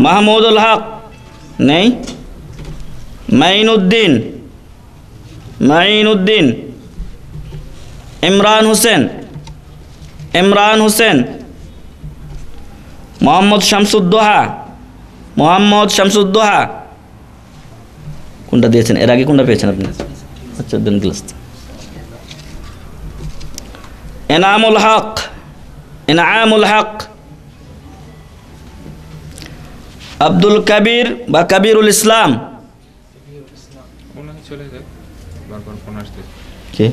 মাহমুদুল হক নেই। মাইনুদ্দিন, মাইনুদ্দিন। ইমরান হোসেন, ইমরান হোসেন। মোহাম্মদ শামসুদ্দোহা, মোহাম্মদ শামসুদ্দোহা। কোনটা দিয়েছেন এর আগে, কোনটা পেয়েছেন আপনি? আচ্ছা দেন গ্লাস। এনামুল হক, এনামুল হক। আব্দুল কবির বা কবিরুল ইসলাম। কে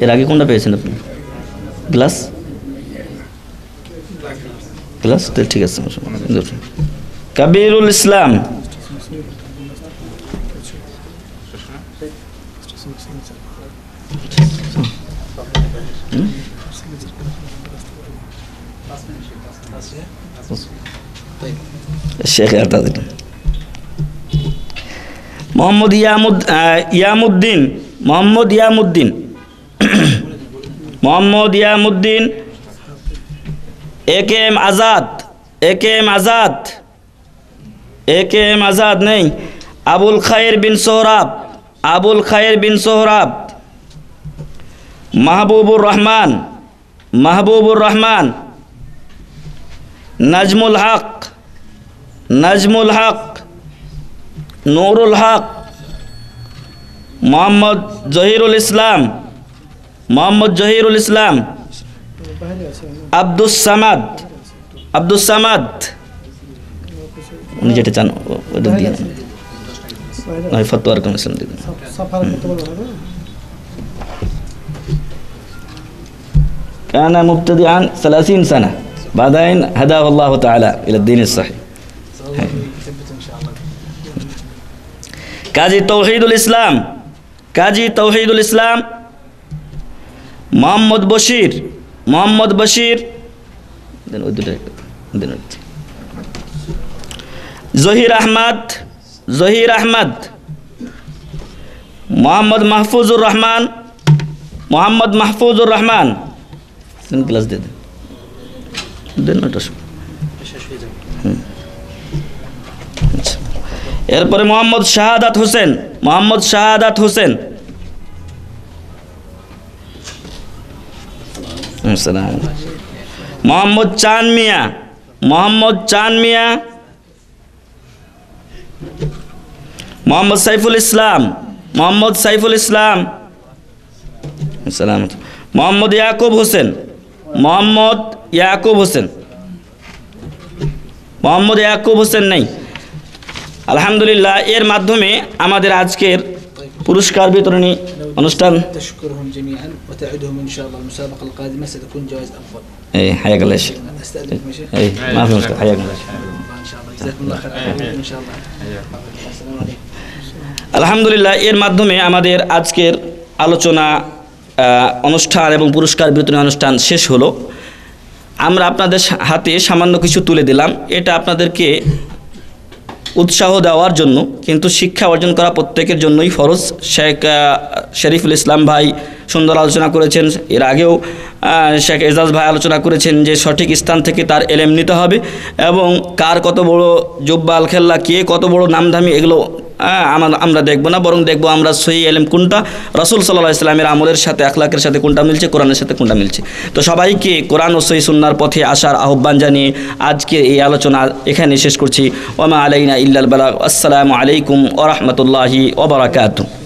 এর আগে কোনটা পেয়েছেন আপনি? গ্লাস, গ্লাস ঠিক আছে। কবিরুল ইসলাম। শেখ মোহাম্মদ ইয়ামুদ্দিন, মোহাম্মদ ইয়ামুদ্দিন, মোহাম্মদ ইয়ামুদ্দিন। এ কে এম আজাদ, এ কে এম আজাদ, এ কে এম আজাদ নেই। আবুল খায়ের বিন সোহরাব, আবুল খায়ের বিন সোহরাব। মাহবুবুর রহমান, মাহবুবুর রহমান। নাজমুল হক, নাজমুল হক, নুরুল হক, মোহাম্মদ জহিরুল ইসলাম, মোহাম্মদ জহিরুল ইসলাম, আব্দুস সামাদ, আব্দুস সামাদ, উনি যেটা চান ওটা দিয়ে নয় ফতোয়ার কমিশন দিন। كان مبتدئا 30 سنة بعدين هداه الله تعالى إلى الدين الصحيح. কাজী তৌহিদুল ইসলাম, কাজী তৌহিদুল ইসলাম, মোহাম্মদ বশির, মোহাম্মদ বশির, ওই দুটো জহির আহমদ, জহির আহমদ, মোহাম্মদ মাহফুজুর রহমান, মোহাম্মদ মাহফুজুর রহমান, ক্লাস দিয়ে দেন ওটা। এরপরে মোহাম্মদ শাহাদাত হোসেন, মোহাম্মদ শাহাদাত হোসেন, মোহাম্মদ চান মিয়া, মোহাম্মদ চান মিয়া, মোহাম্মদ সাইফুল ইসলাম, মোহাম্মদ সাইফুল ইসলাম, মোহাম্মদ ইয়াকুব হোসেন, মোহাম্মদ ইয়াকুব হোসেন, মোহাম্মদ ইয়াকুব হোসেন নেই। আলহামদুলিল্লাহ, এর মাধ্যমে আমাদের আজকের পুরস্কার বিতরণী অনুষ্ঠান। تشكرهم جميعا وتعدهم ان شاء الله المسابقه القادمه ستكون جوائز افضل. اي حياك الله يا شيخ. استاذنكم يا شيخ. اي ما في مشكله، حياك الله ان شاء الله. جزاكم الله خير ان شاء الله. السلام عليكم. আলহামদুলিল্লাহ, এর মাধ্যমে আমাদের আজকের আলোচনা অনুষ্ঠান এবং পুরস্কার বিতরণী অনুষ্ঠান শেষ হলো। আমরা আপনাদের হাতে সামান্য কিছু তুলে দিলাম, এটা আপনাদেরকে উৎসাহ দেওয়ার জন্য, কিন্তু শিক্ষা অর্জন করা প্রত্যেকের জন্যই ফরজ। শেখ শরীফুল ইসলাম ভাই সুন্দর আলোচনা করেছেন, এর আগেও শেখ এজাজ ভাই আলোচনা করেছেন যে সঠিক স্থান থেকে তার এলেম নিতে হবে এবং কার কত বড় জুব্বাল খেল্লা, কে কত বড় নামধামী, এগুলো আমরা দেখব না, বরং দেখব আমরা সহি এলেম কোনটা, রাসূল সাল্লাল্লাহু আলাইহি ওয়াসাল্লামের আমলের সাথে আখলাকের সাথে কোনটা মিলছে, কোরআনের সাথে কোনটা মিলছে। তো সবাইকে কোরআন ও সহি সুন্নাহর পথে আসার আহ্বান জানিয়ে আজকে এই আলোচনা এখানে শেষ করছি। ওয়া মা আলাইনা ইল্লাল বালাগ। আসসালামু আলাইকুম ওয়া রাহমাতুল্লাহি ওয়া বারাকাতুহু।